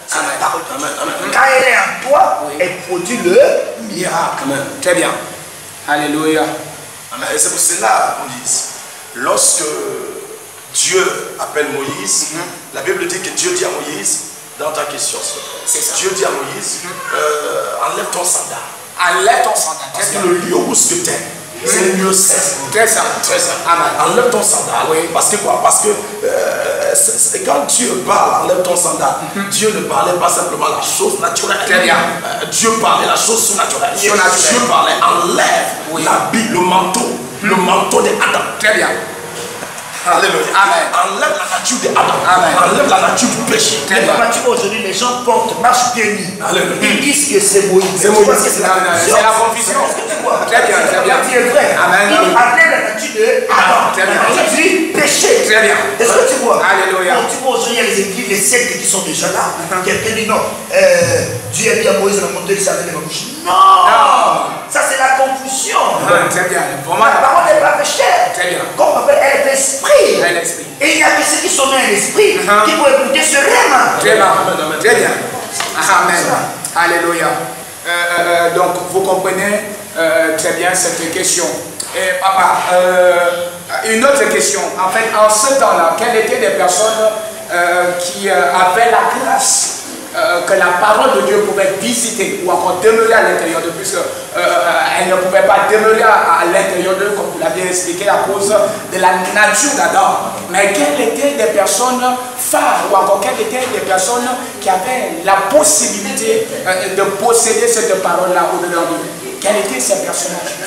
Speaker 3: C'est la parole.
Speaker 2: Amen. Amen.
Speaker 3: Quand elle est en toi, elle produit le miracle.
Speaker 2: Amen.
Speaker 1: Très bien. Alléluia.
Speaker 2: Amen. Et c'est pour cela, Moïse, lorsque Dieu appelle Moïse, la Bible dit que Dieu dit à Moïse, dans ta question, Dieu dit à Moïse, enlève ton sandal.
Speaker 1: Enlève ton sandal.
Speaker 2: Parce que le lieu où tu es, c'est le lieu saint.
Speaker 1: Très saint.
Speaker 2: Très saint.
Speaker 1: Amen.
Speaker 2: Enlève ton sandal.
Speaker 1: Oui.
Speaker 2: Parce que quoi? Parce que quand Dieu parle, enlève ton sandal, Dieu ne parlait pas simplement la chose naturelle.
Speaker 1: Très bien.
Speaker 2: Dieu parlait la chose surnaturelle.
Speaker 1: Dieu
Speaker 2: parlait, enlève l'habit, le manteau d'Adam.
Speaker 1: Très bien.
Speaker 2: Alléluia.
Speaker 1: Amen.
Speaker 2: Enlève la nature d'Adam.
Speaker 1: Amen.
Speaker 2: Enlève la nature du péché.
Speaker 3: Mais aujourd'hui, les gens marchent pieds nus.
Speaker 2: Alléluia.
Speaker 3: Ils disent que c'est Moïse.
Speaker 2: C'est Moïse.
Speaker 1: C'est la confusion. Très bien, très bien.
Speaker 3: C'est vrai.
Speaker 1: Amen.
Speaker 3: Il enlève la nature d'Adam.
Speaker 1: Très bien.
Speaker 3: Il dit péché.
Speaker 1: Très bien.
Speaker 3: Est-ce que tu vois?
Speaker 1: Alléluia.
Speaker 3: Donc, tu vois aujourd'hui, il y a les églises, les sectes qui sont déjà là. Quelqu'un dit non. Dieu a dit à Moïse de monter le savon de ma bouche. Non. Ça, c'est la confusion.
Speaker 1: Très bien.
Speaker 3: La parole n'est pas péchée.
Speaker 1: Très bien.
Speaker 3: Comme on appelle, elle est l'esprit.
Speaker 1: Elle est l'esprit.
Speaker 3: Et il n'y a que ceux qui sont nés à l'esprit qui vont écouter ce rêve.
Speaker 1: Très bien. Très bien. Amen. Alléluia. Donc, vous comprenez très bien cette question. Et papa, une autre question. En fait, en ce temps-là, quelles étaient les personnes qui avaient la grâce que la parole de Dieu pouvait visiter ou encore demeurer à l'intérieur d'eux, puisque elle ne pouvait pas demeurer à l'intérieur d'eux, comme vous l'avez expliqué, à cause de la nature d'Adam. Mais quelles étaient les personnes phares ou encore quelles étaient les personnes qui avaient la possibilité de posséder cette parole-là au-dedans d'eux? Quels étaient ces personnages?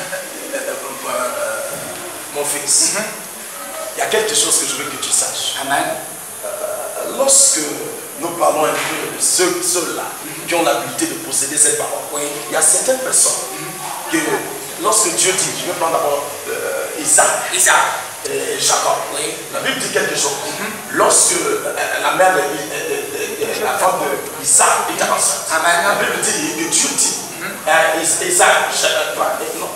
Speaker 2: Mon fils, il y a quelque chose que je veux que tu saches.
Speaker 1: Amen.
Speaker 2: Lorsque nous parlons un peu de ceux-là qui ont l'habilité de posséder cette parole, il y a certaines personnes que lorsque Dieu dit, je vais prendre d'abord Isaac et Jacob, la Bible dit quelque chose. Lorsque la mère de la femme d'Isaac était enceinte, la Bible dit que Dieu dit Isaac, non,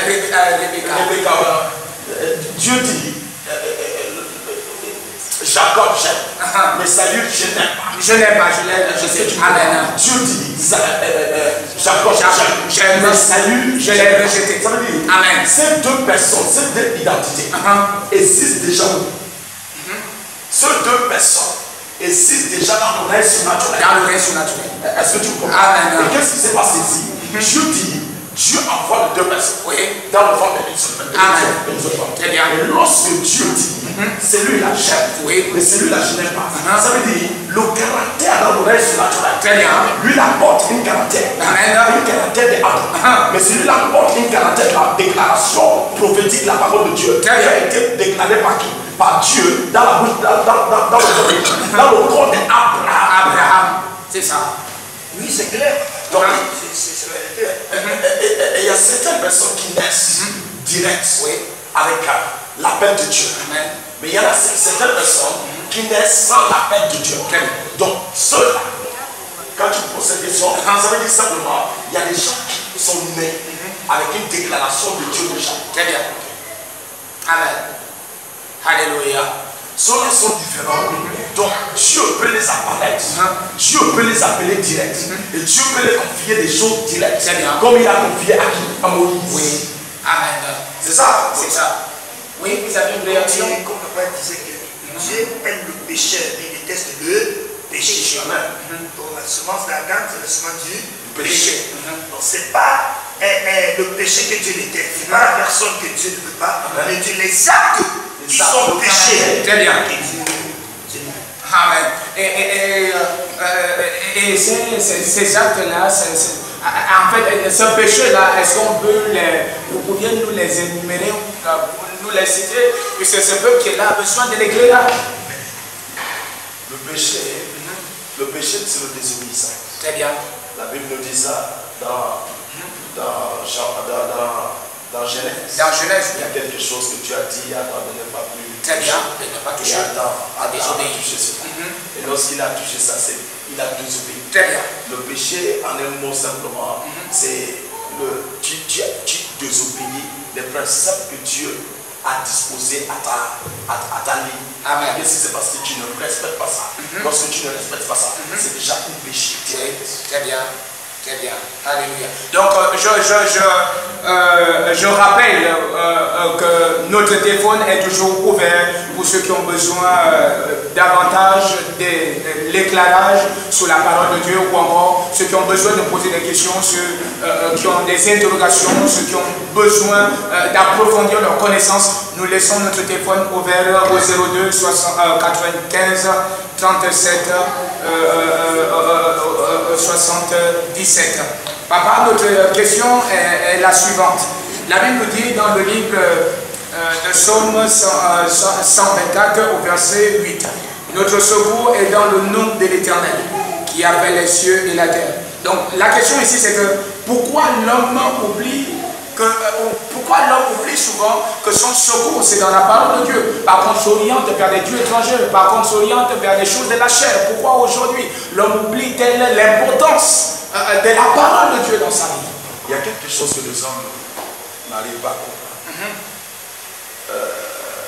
Speaker 2: Rebecca, Dieu dit, Jacob j'aime, mais Saül je n'aime pas.
Speaker 1: Je n'aime pas, je sais. Amen.
Speaker 2: Dieu dit, Jacob j'aime, mais Saül je l'ai rejeté. Ça veut dire,
Speaker 1: amen.
Speaker 2: Ces deux personnes, ces deux identités existent déjà. Ces deux personnes existent déjà dans le règne surnaturel.
Speaker 1: Dans le règne surnaturel.
Speaker 2: Est-ce que tu comprends?
Speaker 1: Amen.
Speaker 2: Et qu'est-ce qui s'est passé ici? Dieu dit, Dieu envoie les deux personnes dans le ventre d'une seule femme.
Speaker 1: Très bien.
Speaker 2: Et lorsque Dieu dit, celui-là j'aime, mais celui-là je n'aime pas, ça veut dire le caractère dans le règne surnaturel.
Speaker 1: Très bien.
Speaker 2: Lui il apporte une caractère, un caractère d'Abraham. Mais celui-là apporte une caractère de la déclaration prophétique de la parole de Dieu. Qui a été déclarée par qui? Par Dieu dans la bouche, dans le corps d'Abraham.
Speaker 1: Abraham, c'est ça.
Speaker 3: Oui, c'est clair.
Speaker 2: Donc,
Speaker 3: c'est clair.
Speaker 2: et il y a certaines personnes qui naissent direct avec l'appel de Dieu. Mais il y a certaines personnes qui naissent sans l'appel de Dieu. Donc, ceux-là, quand tu poses cette question, ça veut dire simplement, il y a des gens qui sont nés avec une déclaration de Dieu déjà.
Speaker 1: Très bien. Amen. Alléluia.
Speaker 2: Ceux-là sont différents. Donc Dieu peut les apparaître. Dieu peut les appeler direct. Et Dieu peut les confier des choses directes. Comme il a confié à qui? À Moïse.
Speaker 1: Oui. Amen.
Speaker 2: C'est ça?
Speaker 1: C'est ça. Oui, vous avez une réaction?
Speaker 3: Comme papa disait que Dieu aime le pécheur, mais il déteste le péché. Donc la semence d'Adam, c'est la semence du péché. Donc c'est pas le péché que Dieu déteste. C'est pas la personne que Dieu ne veut pas, mais Dieu les actes qui sont péchés.
Speaker 1: Très bien. Amen. Et ces actes-là, en fait, ce péché-là, est-ce qu'on peut vous pouviez nous les énumérer, nous les citer, puisque ce peuple qui est là a besoin de l'éclairage.
Speaker 2: Le péché, c'est le désobéissance.
Speaker 1: Très bien.
Speaker 2: La Bible nous dit ça dans Genèse.
Speaker 1: Dans Genèse,
Speaker 2: il y a quelque chose que tu as dit, Adam ne pas plus.
Speaker 1: Très bien, il n'a pas touché.
Speaker 2: Adam a touché ça. Et lorsqu'il a touché ça, il a désobéi.
Speaker 1: Très bien.
Speaker 2: Le péché, en un mot simplement, c'est tu désobéis les principes que Dieu a disposés à ta vie.
Speaker 1: Amen.
Speaker 2: Qu'est-ce qui se passe si tu ne respectes pas ça? Lorsque tu ne respectes pas ça, c'est déjà un péché.
Speaker 1: Très bien. Très bien. Alléluia. Donc, je rappelle que notre téléphone est toujours ouvert pour ceux qui ont besoin davantage de l'éclairage sur la parole de Dieu ou encore ceux qui ont besoin de poser des questions, ceux qui ont des interrogations, ceux qui ont besoin d'approfondir leurs connaissances. Nous laissons notre téléphone ouvert au 02 95 37 77. Papa, notre question est la suivante. La Bible nous dit dans le livre de Psaume 124 au verset 8. Notre secours est dans le nom de l'Éternel qui a fait les cieux et la terre. Donc la question ici c'est que pourquoi l'homme oublie souvent que son secours c'est dans la parole de Dieu. Par contre s'oriente vers des dieux étrangers, par contre s'oriente vers des choses de la chair. Pourquoi aujourd'hui l'homme oublie telle l'importance de la parole de Dieu dans sa vie?
Speaker 2: Il y a quelque chose que les hommes n'arrivent pas à comprendre.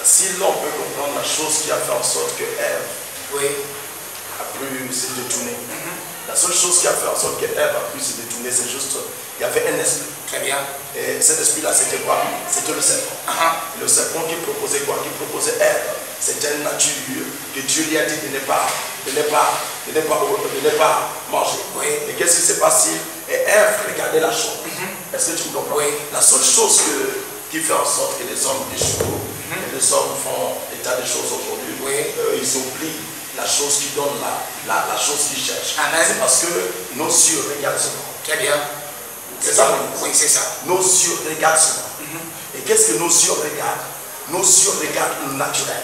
Speaker 2: Si l'on peut comprendre la chose qui a fait en sorte que Ève a pu se détourner, la seule chose qui a fait en sorte que Ève a pu se détourner, c'est juste il y avait un esprit.
Speaker 1: Très bien.
Speaker 2: Et cet esprit-là, c'était quoi? C'était le serpent. Le serpent qui proposait quoi? Qui proposait Ève. C'était une nature que Dieu lui a dit de ne pas manger. Et qu'est-ce qui s'est passé? Et Ève regardait la chose. Est-ce que tu me comprends? La seule chose qui fait en sorte que les hommes échouent, les hommes font état des choses aujourd'hui, ils oublient la chose qui donne la chose qu'ils cherchent. C'est parce que nos yeux regardent seulement.
Speaker 1: Très bien.
Speaker 2: C'est ça?
Speaker 1: Oui, c'est ça.
Speaker 2: Nos yeux regardent seulement. Et qu'est-ce que nos yeux regardent? Nos yeux regardent le naturel.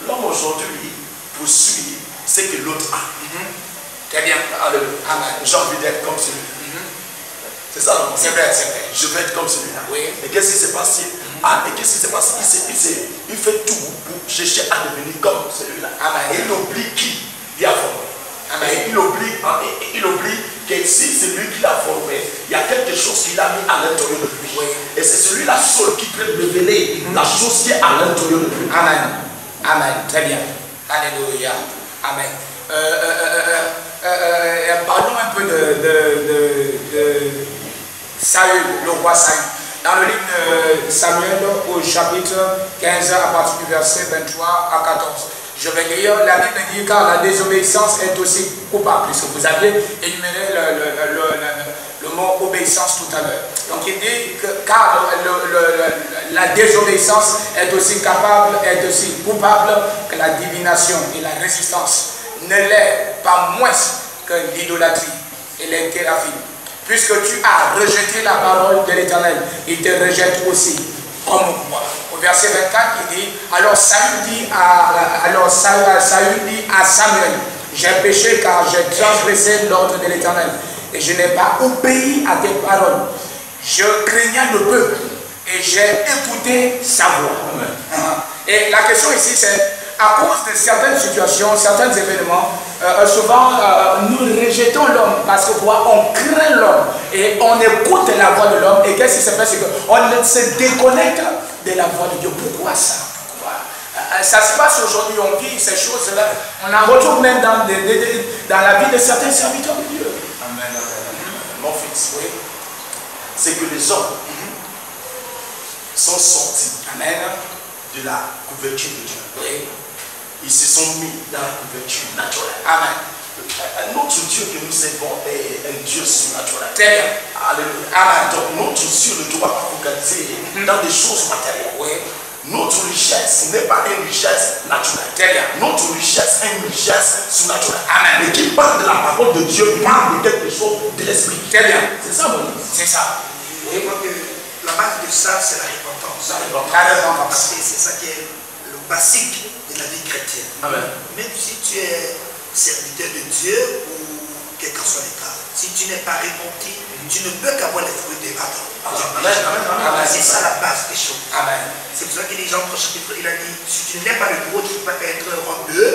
Speaker 2: L'homme aujourd'hui poursuit ce que l'autre a.
Speaker 1: Très bien.
Speaker 2: Alléluia. J'ai envie d'être comme celui-là. C'est ça, non?
Speaker 1: C'est vrai, c'est vrai.
Speaker 2: Je veux être comme celui-là. Et qu'est-ce qui s'est passé? Et qu'est-ce qui s'est passé? Il fait tout pour chercher à devenir comme celui-là. Et il oublie qui il a formé. Et il oublie que si c'est lui qui l'a formé, il y a quelque chose qu'il a mis à l'intérieur de lui. Et c'est celui-là seul qui peut révéler la chose qui est à l'intérieur de lui.
Speaker 1: Amen. Amen. Très bien. Alléluia. Amen. Parlons un peu de Saül, le roi Saül. Dans le livre de Samuel, au chapitre 15, à partir du verset 23 à 14. Je vais lire, la Bible dit car la désobéissance est aussi coupable, puisque vous aviez énuméré le mot obéissance tout à l'heure. Donc il dit que car la désobéissance est aussi capable, est aussi coupable que la divination et la résistance ne l'est pas moins que l'idolâtrie et les théraphies. Puisque tu as rejeté la parole de l'Éternel, il te rejette aussi comme moi. Au verset 24, il dit, alors Saül dit à Samuel, j'ai péché car j'ai transgressé l'ordre de l'Éternel et je n'ai pas obéi à tes paroles. Je craignais le peuple et j'ai écouté sa voix. Et la question ici, c'est à cause de certaines situations, certains événements, souvent nous rejetons l'homme parce que on craint l'homme et on écoute la voix de l'homme. Et qu'est-ce qui se passe? C'est qu'on se déconnecte de la voix de Dieu. Pourquoi ça? Ça se passe aujourd'hui, on vit ces choses-là. On en retrouve même dans la vie de certains serviteurs de Dieu.
Speaker 2: Amen. Mon fils, oui. C'est que les hommes sont sortis de la couverture de Dieu.
Speaker 1: Oui.
Speaker 2: Ils se sont mis dans la couverture naturelle.
Speaker 1: Amen.
Speaker 2: Notre Dieu que nous servons est un Dieu surnaturel.
Speaker 1: Très bien.
Speaker 2: Alléluia.
Speaker 1: Amen.
Speaker 2: Donc notre Dieu ne doit pas focaliser dans des choses matérielles.
Speaker 1: Oui.
Speaker 2: Notre richesse n'est pas une richesse naturelle.
Speaker 1: Très bien.
Speaker 2: Notre richesse est une richesse surnaturelle.
Speaker 1: Amen.
Speaker 2: Mais qui parle de la parole de Dieu, parle de quelque chose de l'esprit.
Speaker 1: Très bien.
Speaker 2: C'est ça, mon ami.
Speaker 1: C'est ça.
Speaker 3: Je crois que la base de ça, c'est la repentance.
Speaker 1: La repentance.
Speaker 3: Parce que c'est ça qui est le basique de la vie chrétienne.
Speaker 2: Amen.
Speaker 3: Même si tu es serviteur de Dieu ou quel que soit l'état, si tu n'es pas repenti, tu ne peux qu'avoir les fruits de Adam. C'est ça la base des choses.
Speaker 1: Amen.
Speaker 3: C'est pour ça que les gens, au chapitre, il a dit, si tu n'es pas le nouveau, tu ne peux pas être un roi de Dieu.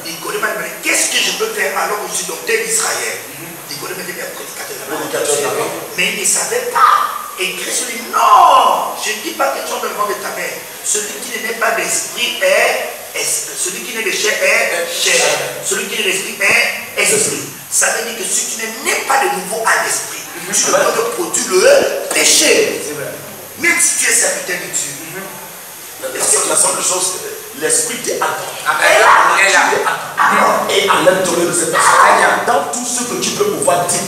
Speaker 3: Il connaît pas, qu'est-ce que je peux faire alors que je suis docteur d'Israël? Il connaît même bien prédicateur. Mais il ne savait pas. Et Christ lui dit, non, je ne dis pas quelque chose dans le ventre de ta mère. Celui qui n'est pas d'esprit est esprit. Celui qui n'est de chair est chair. Celui qui n'est d'esprit est esprit. Ça veut dire que si tu n'es pas de nouveau à l'esprit, tu ne peux pas produire le péché. Même si tu es serviteur de Dieu.
Speaker 2: La seule chose, l'esprit d'Adam
Speaker 1: est
Speaker 2: et à l'intérieur de cette personne. Dans tout ce que tu peux pouvoir dire,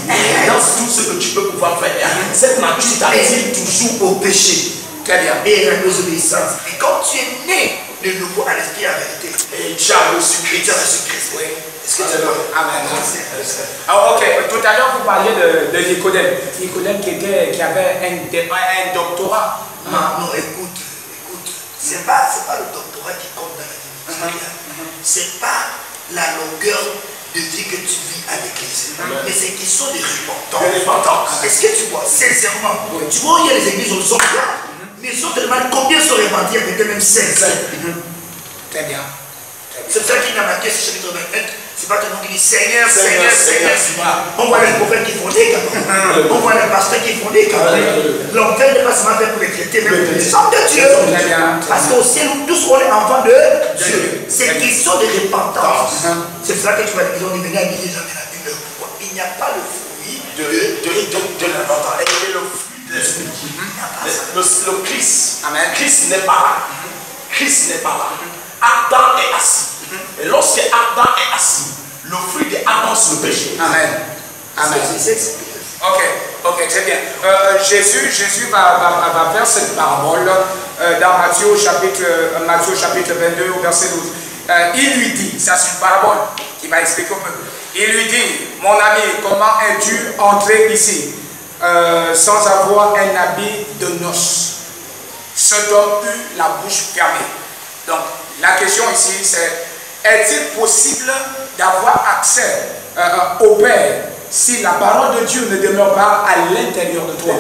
Speaker 2: dans tout ce que tu peux pouvoir faire, cette nature t'attire toujours au péché.
Speaker 1: Très bien.
Speaker 3: Et la désobéissance. Et quand tu es né de nouveau à l'esprit en réalité,
Speaker 2: et tu as reçu Christ.
Speaker 3: Oui.
Speaker 1: Est-ce que tu as Amen. Alors, ok, tout à l'heure vous parliez de Nicodème. Nicodème qui avait un doctorat.
Speaker 3: Non, écoute. C'est pas le doctorat qui compte dans la vie. C'est pas la longueur de vie que tu vis à l'église. Mais c'est une question de repentance. Est-ce que tu vois, sincèrement, tu vois, il y a les églises où ils sont là, mais ils sont tellement combien sont répandus avec eux-mêmes 16.
Speaker 1: Très bien.
Speaker 3: C'est ça qui n'a marqué ce chapitre 21. C'est pas tellement qu'il dit Seigneur, Seigneur, Seigneur. On voit les prophètes qui font des cadeaux. On voit les pasteurs qui font des cadeaux. L'enfer n'est pas seulement fait pour les traiter, mais pour les hommes de Dieu. Parce qu'au ciel, nous tous on est enfants de Dieu. C'est question de repentance. C'est pour ça que tu vas dire, on est venu à l'Église, jamais la Bible. Il n'y a pas le fruit
Speaker 2: de la repentance. Et le fruit de l'esprit. Le Christ. Amen. Christ n'est pas là. Christ n'est pas là. Adam est assis. Et lorsque Adam est assis, le fruit de Adam c'est le péché.
Speaker 1: Amen. Amen. Ok, très bien. Jésus va faire cette parabole dans Matthieu chapitre 22 au verset 12. Il lui dit, ça c'est une parabole qui va expliquer un peu. Il lui dit, mon ami, comment es-tu entré ici sans avoir un habit de noces? Cet homme eut la bouche fermée. Donc, la question ici, c'est est-il possible d'avoir accès au Père si la parole de Dieu ne demeure pas à l'intérieur de toi?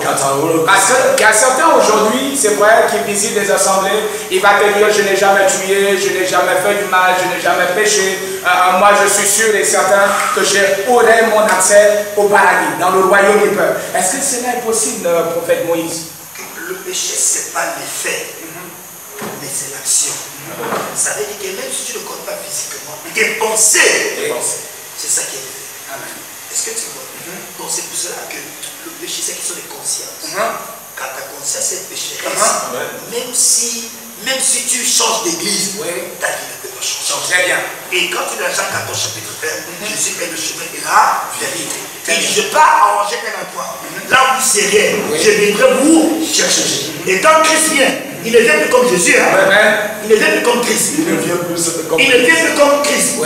Speaker 1: Parce qu'il y a certains aujourd'hui, c'est vrai, qui visitent des assemblées, il va te dire je n'ai jamais tué, je n'ai jamais fait du mal, je n'ai jamais péché. Moi je suis sûr et certain que j'aurai mon accès au paradis, dans le royaume du Père. Est-ce que cela est possible, prophète Moïse?
Speaker 3: Le péché, ce n'est pas l'effet. Mais c'est l'action. Ça veut dire que même si tu ne connais pas physiquement, tes pensées, c'est ça qui est fait. Est-ce que tu vois? Donc c'est pour cela que le péché, c'est une question de conscience. Quand ta conscience est pécheresse, même si tu changes d'église, ta vie ne peut pas changer.
Speaker 1: Très bien.
Speaker 3: Et quand tu es dans Jean 14 chapitre 1, Jésus est le chemin et la vérité. Il dit, je pars arranger un endroit. Là où vous serez, je viendrai vous chercher. Et quand Christ vient, il ne vient plus comme Jésus. Il ne vient plus comme Christ. Il ne vient plus comme Christ.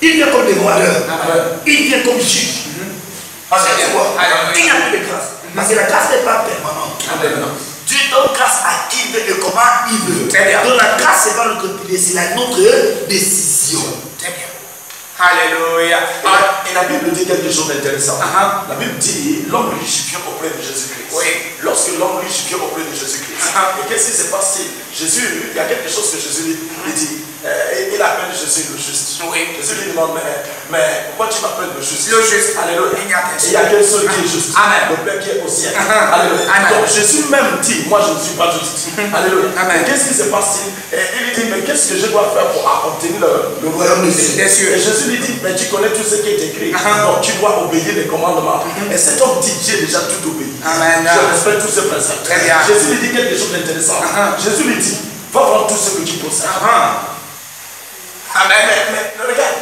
Speaker 3: Il vient comme dévoileur. Il vient comme juge. Il n'y a plus de grâce. Parce que la grâce n'est pas permanente. Dieu donne grâce à qui il veut et comment il veut. Donc la grâce, ce n'est pas notre pilier, c'est notre décision.
Speaker 1: Très bien. Alléluia.
Speaker 2: Et la Bible dit quelque chose d'intéressant. La Bible dit l'homme riche vient auprès de Jésus-Christ. Lorsque l'homme riche vient auprès de Jésus-Christ, et qu'est-ce qui se passe? Jésus, il y a quelque chose que Jésus lui dit. Il appelle Jésus le juste. Jésus lui demande, mais pourquoi tu m'appelles le juste?
Speaker 1: Le juste.
Speaker 2: Alléluia. Il y a qu'un seul qui est juste. Le Père qui est au ciel. Alléluia. Donc Jésus même dit, moi je ne suis pas juste. Alléluia. Qu'est-ce qui se passe? Il lui dit, mais qu'est-ce que je dois faire pour obtenir le royaume des cieux? Et Jésus lui dit, mais tu connais tout ce qui est écrit. Donc tu dois obéir les commandements. Et cet homme dit, j'ai déjà tout obéi. Je respecte tous ces principes. Jésus lui dit quelque chose d'intéressant. Jésus lui dit, va vendre tout ce que tu possèdes. Mais regarde,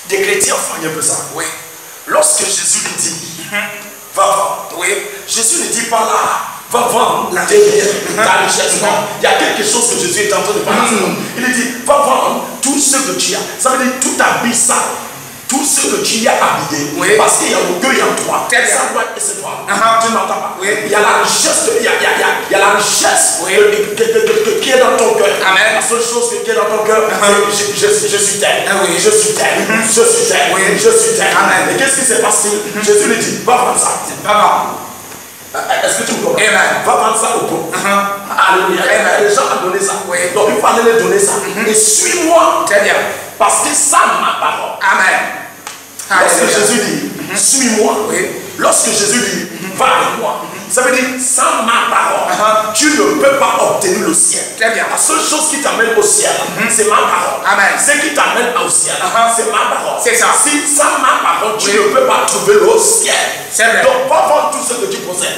Speaker 2: des chrétiens font un peu ça. Lorsque Jésus lui dit, va vendre, Jésus ne dit pas là, va vendre ta richesse. Non, il y a quelque chose que Jésus est en train de parler. Il lui dit, va vendre tout ce que tu as. Ça veut dire tout habille ça. Tout ce que tu y as habillé, parce qu'il y a l'orgueil en toi, ça doit être c'est toi. Tu n'entends pas. Il y a la richesse, il y a la richesse qui est dans ton cœur. La seule chose qui est dans ton cœur, c'est je suis tel, je suis tel, je suis tel, je suis tel. Et qu'est-ce qui s'est passé? Jésus lui dit, va vendre ça. Est-ce que tu me comprends? Va vendre ça au pauvre. Alléluia. Les gens ont donné ça. Donc il fallait leur donner ça. Et suis-moi.
Speaker 1: Très bien.
Speaker 2: Parce que ça ma parole. Lorsque Jésus dit, suis-moi. Lorsque Jésus dit, va avec moi. Ça veut dire, sans ma parole, tu ne peux pas obtenir le ciel.
Speaker 1: Très bien.
Speaker 2: La seule chose qui t'amène au ciel, c'est ma parole. Ce qui t'amène au ciel, c'est ma parole.
Speaker 1: C'est ça.
Speaker 2: Si sans ma parole, tu ne peux pas trouver le ciel.
Speaker 1: C'est vrai.
Speaker 2: Donc, va vendre tout ce que tu possèdes.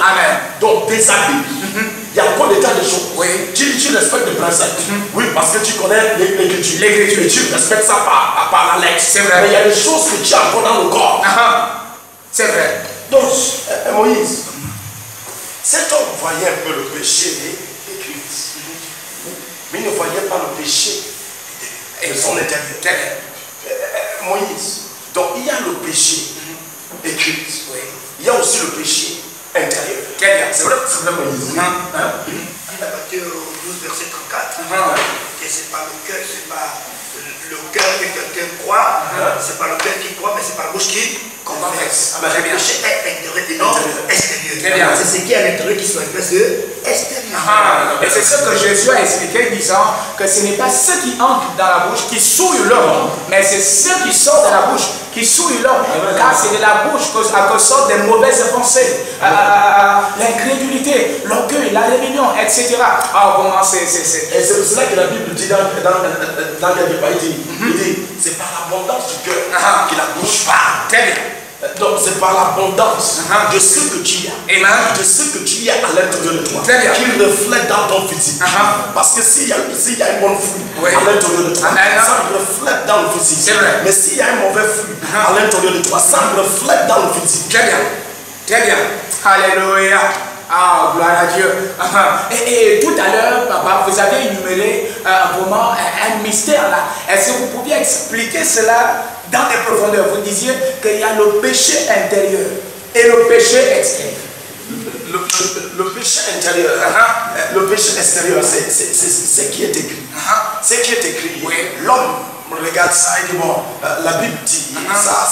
Speaker 2: Donc, déshabille. Il y a encore des tas de choses. Tu respectes les principes. Oui, parce que tu connais l'écriture. Et tu respectes ça par la lettre.
Speaker 1: C'est vrai.
Speaker 2: Mais il y a des choses que tu as encore dans le corps.
Speaker 1: C'est vrai.
Speaker 2: Donc, Moïse, cet homme voyait un peu le péché et Christ. Mais il ne voyait pas le péché de son intérieur. Moïse, donc il y a le péché et Christ. Il y a aussi le péché intérieur. C'est vrai Moïse.
Speaker 3: Matthieu 12, verset 34. Et c'est pas le cœur, c'est pas le cœur que quelqu'un croit, c'est pas le cœur qui croit, mais c'est pas la bouche qui confesse. Le péché est intérieur et non extérieur. C'est ce qui est à l'intérieur qui soit extérieur.
Speaker 1: Et c'est ce que Jésus a expliqué, disant que ce n'est pas ceux qui entrent dans la bouche qui souillent l'homme, mais c'est ceux qui sortent de la bouche qui souillent l'homme. Car c'est de la bouche que sortent des mauvaises pensées, l'incrédulité, l'orgueil, la rébellion, etc. Comment c'est.
Speaker 2: Et c'est pour cela que la Bible dit dans quelque part, il dit, c'est par l'abondance du cœur que la bouche parle.
Speaker 1: Très bien.
Speaker 2: Donc c'est par l'abondance de ce que tu as, de ce que tu as à l'intérieur de toi, qui reflète dans ton physique. Parce que s'il y a une bonne fruit à l'intérieur de toi, ça reflète dans le physique. Mais s'il y a un mauvais fruit à l'intérieur de toi, ça reflète dans le physique.
Speaker 1: Très bien. Très bien. Alléluia. Gloire à Dieu. Et tout à l'heure, papa, vous avez énuméré vraiment un mystère là. Est-ce que vous pouviez expliquer cela dans les profondeurs? Vous disiez qu'il y a le péché intérieur et le péché extérieur.
Speaker 2: Le péché intérieur, le péché extérieur, c'est ce qui est écrit. Ce qui est écrit. L'homme regarde ça et dit, bon, la Bible dit ça,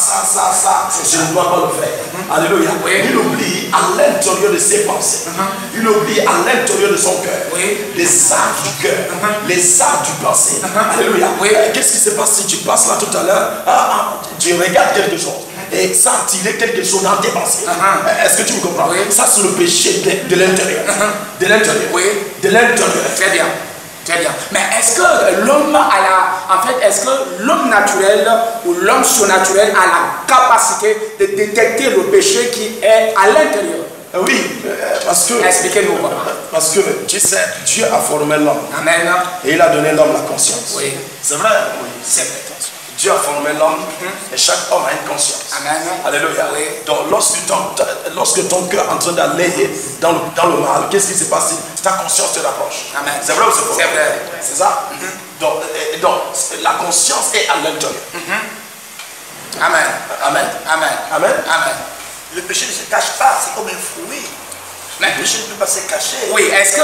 Speaker 2: je ne dois pas le faire. Alléluia. Il oublie à l'intérieur de ses pensées. Il oublie à l'intérieur de son cœur. Les arts du cœur, les arts du pensée. Alléluia. Qu'est-ce qui se passe si tu passes là tout à l'heure, tu regardes quelque chose et ça a tiré quelque chose dans tes pensées. Est-ce que tu me comprends? Ça c'est le péché de l'intérieur. De l'intérieur.
Speaker 1: De l'intérieur. Très bien. Très bien. Mais est-ce que l'homme est-ce que l'homme naturel ou l'homme surnaturel a la capacité de détecter le péché qui est à l'intérieur?
Speaker 2: Oui, parce que...
Speaker 1: Expliquez-nous.
Speaker 2: Parce que, tu sais, Dieu a formé l'homme.
Speaker 1: Amen.
Speaker 2: Et il a donné l'homme la conscience.
Speaker 1: Oui.
Speaker 2: C'est vrai? Oui, c'est vrai. Dieu a formé l'homme et chaque homme a une conscience.
Speaker 1: Amen.
Speaker 2: Alléluia.
Speaker 1: Oui.
Speaker 2: Donc lorsque ton cœur est en train d'aller dans le mal, qu'est-ce qui se passe? Ta conscience te rapproche.
Speaker 1: Amen.
Speaker 2: C'est vrai ou c'est faux?
Speaker 1: C'est vrai.
Speaker 2: C'est ça? Donc la conscience est à l'intérieur.
Speaker 1: Amen.
Speaker 2: Amen.
Speaker 1: Amen.
Speaker 2: Amen.
Speaker 1: Amen.
Speaker 3: Le péché ne se cache pas, c'est comme un fruit.
Speaker 1: Mais,
Speaker 3: le péché ne peut pas se cacher.
Speaker 1: Oui, est-ce que,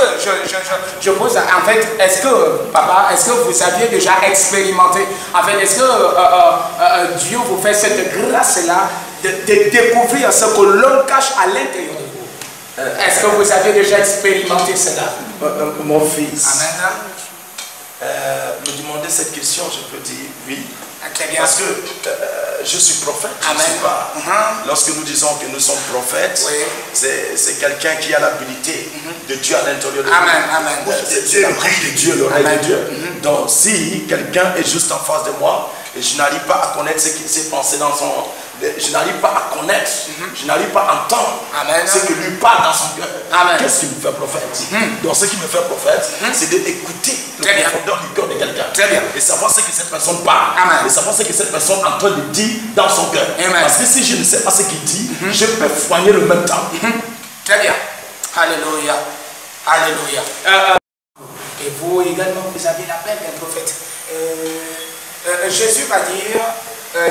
Speaker 1: je pose, en fait, est-ce que, papa, est-ce que vous aviez déjà expérimenté, en fait, est-ce que Dieu vous fait cette grâce-là de découvrir ce que l'homme cache à l'intérieur de vous? Est-ce que vous avez déjà expérimenté cela?
Speaker 2: Mon fils,
Speaker 1: Amen.
Speaker 2: me demander cette question, je peux dire oui.
Speaker 1: Très bien.
Speaker 2: Parce que je suis prophète.
Speaker 1: Amen.
Speaker 2: Je suis pas. Lorsque nous disons que nous sommes prophètes,
Speaker 1: oui,
Speaker 2: c'est quelqu'un qui a l'habilité de Dieu à l'intérieur de nous.
Speaker 1: Amen. Amen.
Speaker 2: C'est Dieu, le règne de Dieu, le règne de Dieu. Donc si quelqu'un est juste en face de moi et je n'arrive pas à connaître ce qu'il s'est pensé dans son... Je n'arrive pas à connaître, je n'arrive pas à entendre ce que lui parle dans son cœur. Qu'est-ce qui me fait prophète? Donc ce qui me fait prophète, c'est d'écouter le profondeur du cœur de quelqu'un. Et savoir ce que cette personne parle. Et savoir ce que cette personne est en train de dire dans son cœur. Parce que si je ne sais pas ce qu'il dit, je peux soigner le même temps.
Speaker 1: Très bien. Alléluia. Alléluia. Et vous également, vous avez l'appel d'un prophète. Jésus va dire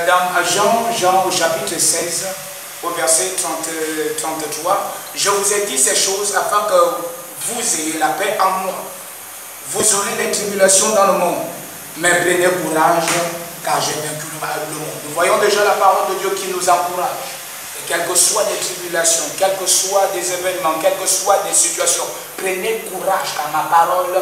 Speaker 1: dans Jean au chapitre 16, au verset 33, je vous ai dit ces choses afin que vous ayez la paix en moi. Vous aurez des tribulations dans le monde, mais prenez courage, car j'ai vaincu le monde. Nous voyons déjà la parole de Dieu qui nous encourage. Et quelles que soient les tribulations, quels que soient des événements, quelles que soient des situations, prenez courage, car ma parole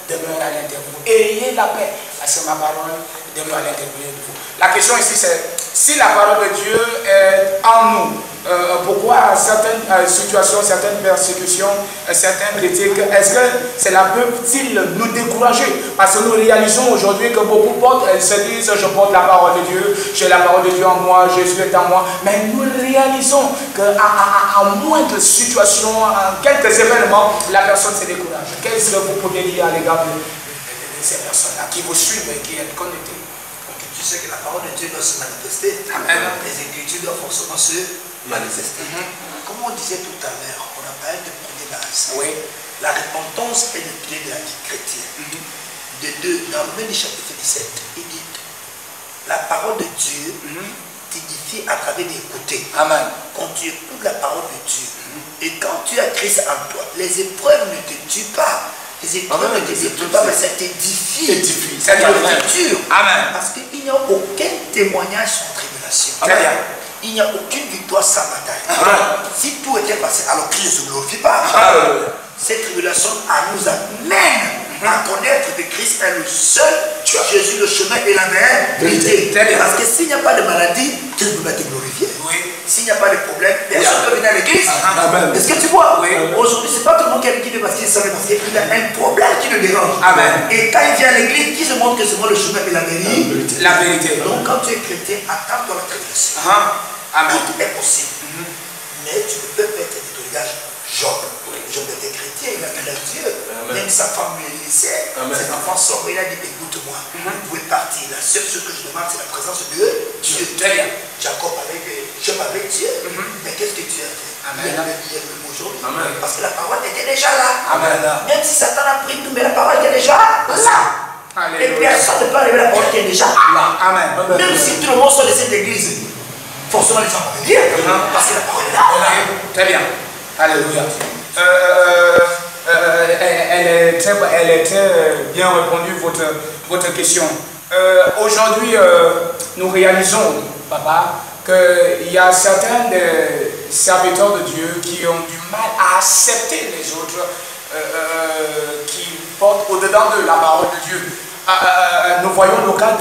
Speaker 1: demeure à l'intérieur de vous. Ayez la paix, parce que ma parole demeure à l'intérieur de vous. La question ici, c'est si la parole de Dieu est en nous, pourquoi certaines situations, certaines persécutions, certaines critiques, est-ce que cela peut-il nous décourager? Parce que nous réalisons aujourd'hui que beaucoup portent, elles se disent, je porte la parole de Dieu, j'ai la parole de Dieu en moi, Jésus est en moi. Mais nous réalisons qu'à moindre situation, à quelques événements, la personne se décourage. Qu'est-ce que vous pouvez dire à l'égard de ces personnes-là qui vous suivent et qui êtes connectés?
Speaker 3: Tu sais que la parole de Dieu doit se manifester. Amen. Les Écritures doivent forcément se manifester. Comme on disait tout à l'heure, on a parlé de premier base.
Speaker 1: Oui.
Speaker 3: La repentance est le pied de la vie chrétienne. De deux, dans Romains chapitre 17, il dit la parole de Dieu t'édifie à travers d'écouter. Amen. Quand tu écoutes la parole de Dieu et quand tu as Christ en toi, les épreuves ne te tuent pas. Les épreuves ne te détruisent pas, mais ça t'édifie. C'est le futur. Amen. Parce qu'il n'y a aucun témoignage sans tribulation. Amen. Il n'y a aucune victoire sans bataille. Amen. Si tout était passé, alors Christ ne se glorifie pas. Cette tribulation nous amène à connaître que Christ est le seul, Jésus le chemin et la vérité. Parce que s'il n'y a pas de maladie, Christ ne peut pas te glorifier. Oui. S'il n'y a pas de problème, personne ne peut venir à l'église. Est-ce que tu vois? Aujourd'hui, ce n'est pas tout le monde qui a l'église parce qu'il savait, parce qu'il y a un problème qui le dérange. Amen. Et quand il vient à l'église, qui se montre que c'est moi le chemin et la vérité? La vérité. Donc quand tu es chrétien, attends-toi la tribulation. Tout est possible. Mais tu ne peux pas être détruisage. Job était chrétien, il a cru à Dieu. Même sa femme lui laissait. Ses enfants sortent, il a dit écoute-moi, vous pouvez partir. La seule chose que je demande, c'est la présence de Dieu. Jacob avec Dieu. Mais qu'est-ce que Dieu a fait? Il est le même aujourd'hui. Parce que la parole était déjà là. Même si Satan a pris tout, mais la parole était déjà là. Et personne ne peut enlever la parole qui est déjà là. Même si tout le monde sort de cette église, forcément les gens vont venir. Parce que la parole est là.
Speaker 1: Très bien. Alléluia. Elle est très bien répondue, votre question. Aujourd'hui, nous réalisons, papa, qu'il y a certains serviteurs de Dieu qui ont du mal à accepter les autres qui portent au-dedans de la parole de Dieu. Nous voyons le cas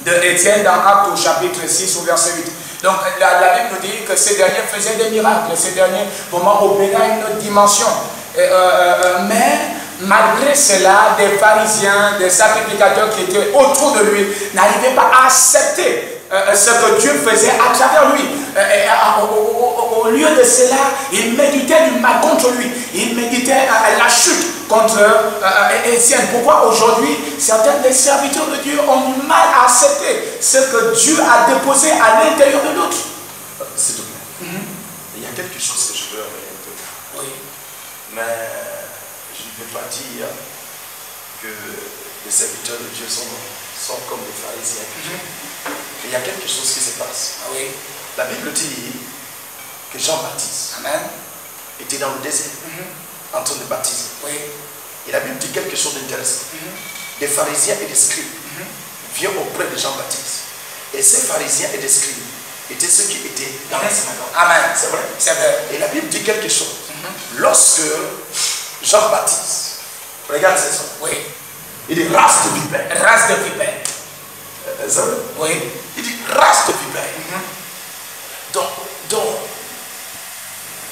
Speaker 1: de Étienne dans Actes au chapitre 6 au verset 8. Donc la Bible nous dit que ces derniers faisaient des miracles, ces derniers vraiment opéraient à une autre dimension. Malgré cela, des pharisiens, des sacrificateurs qui étaient autour de lui n'arrivaient pas à accepter ce que Dieu faisait à travers lui. Au lieu de cela, ils méditaient du mal contre lui. Ils méditaient la chute contre Étienne. Pourquoi aujourd'hui, certains des serviteurs de Dieu ont du mal à accepter ce que Dieu a déposé à l'intérieur de l'autre?
Speaker 2: S'il te plaît. Il y a quelque chose que je veux orienter.
Speaker 1: Oui.
Speaker 2: Mais je ne peux pas dire que les serviteurs de Dieu sont comme les pharisiens. Il y a quelque chose qui se passe.
Speaker 1: Oui.
Speaker 2: La Bible dit que Jean-Baptiste était dans le désert en train de baptiser.
Speaker 1: Oui.
Speaker 2: Et la Bible dit quelque chose d'intéressant. Des pharisiens et des scribes viennent auprès de Jean-Baptiste. Et ces pharisiens et des scribes étaient ceux qui étaient dans la synagogue.
Speaker 1: Amen.
Speaker 2: C'est vrai?
Speaker 1: C'est vrai.
Speaker 2: Et la Bible dit quelque chose. Lorsque Jean-Baptiste, regarde c'est ça.
Speaker 1: Oui.
Speaker 2: Il dit race de vipère.
Speaker 1: Race de vipère.
Speaker 2: Oui. Il dit race de vipère. Donc,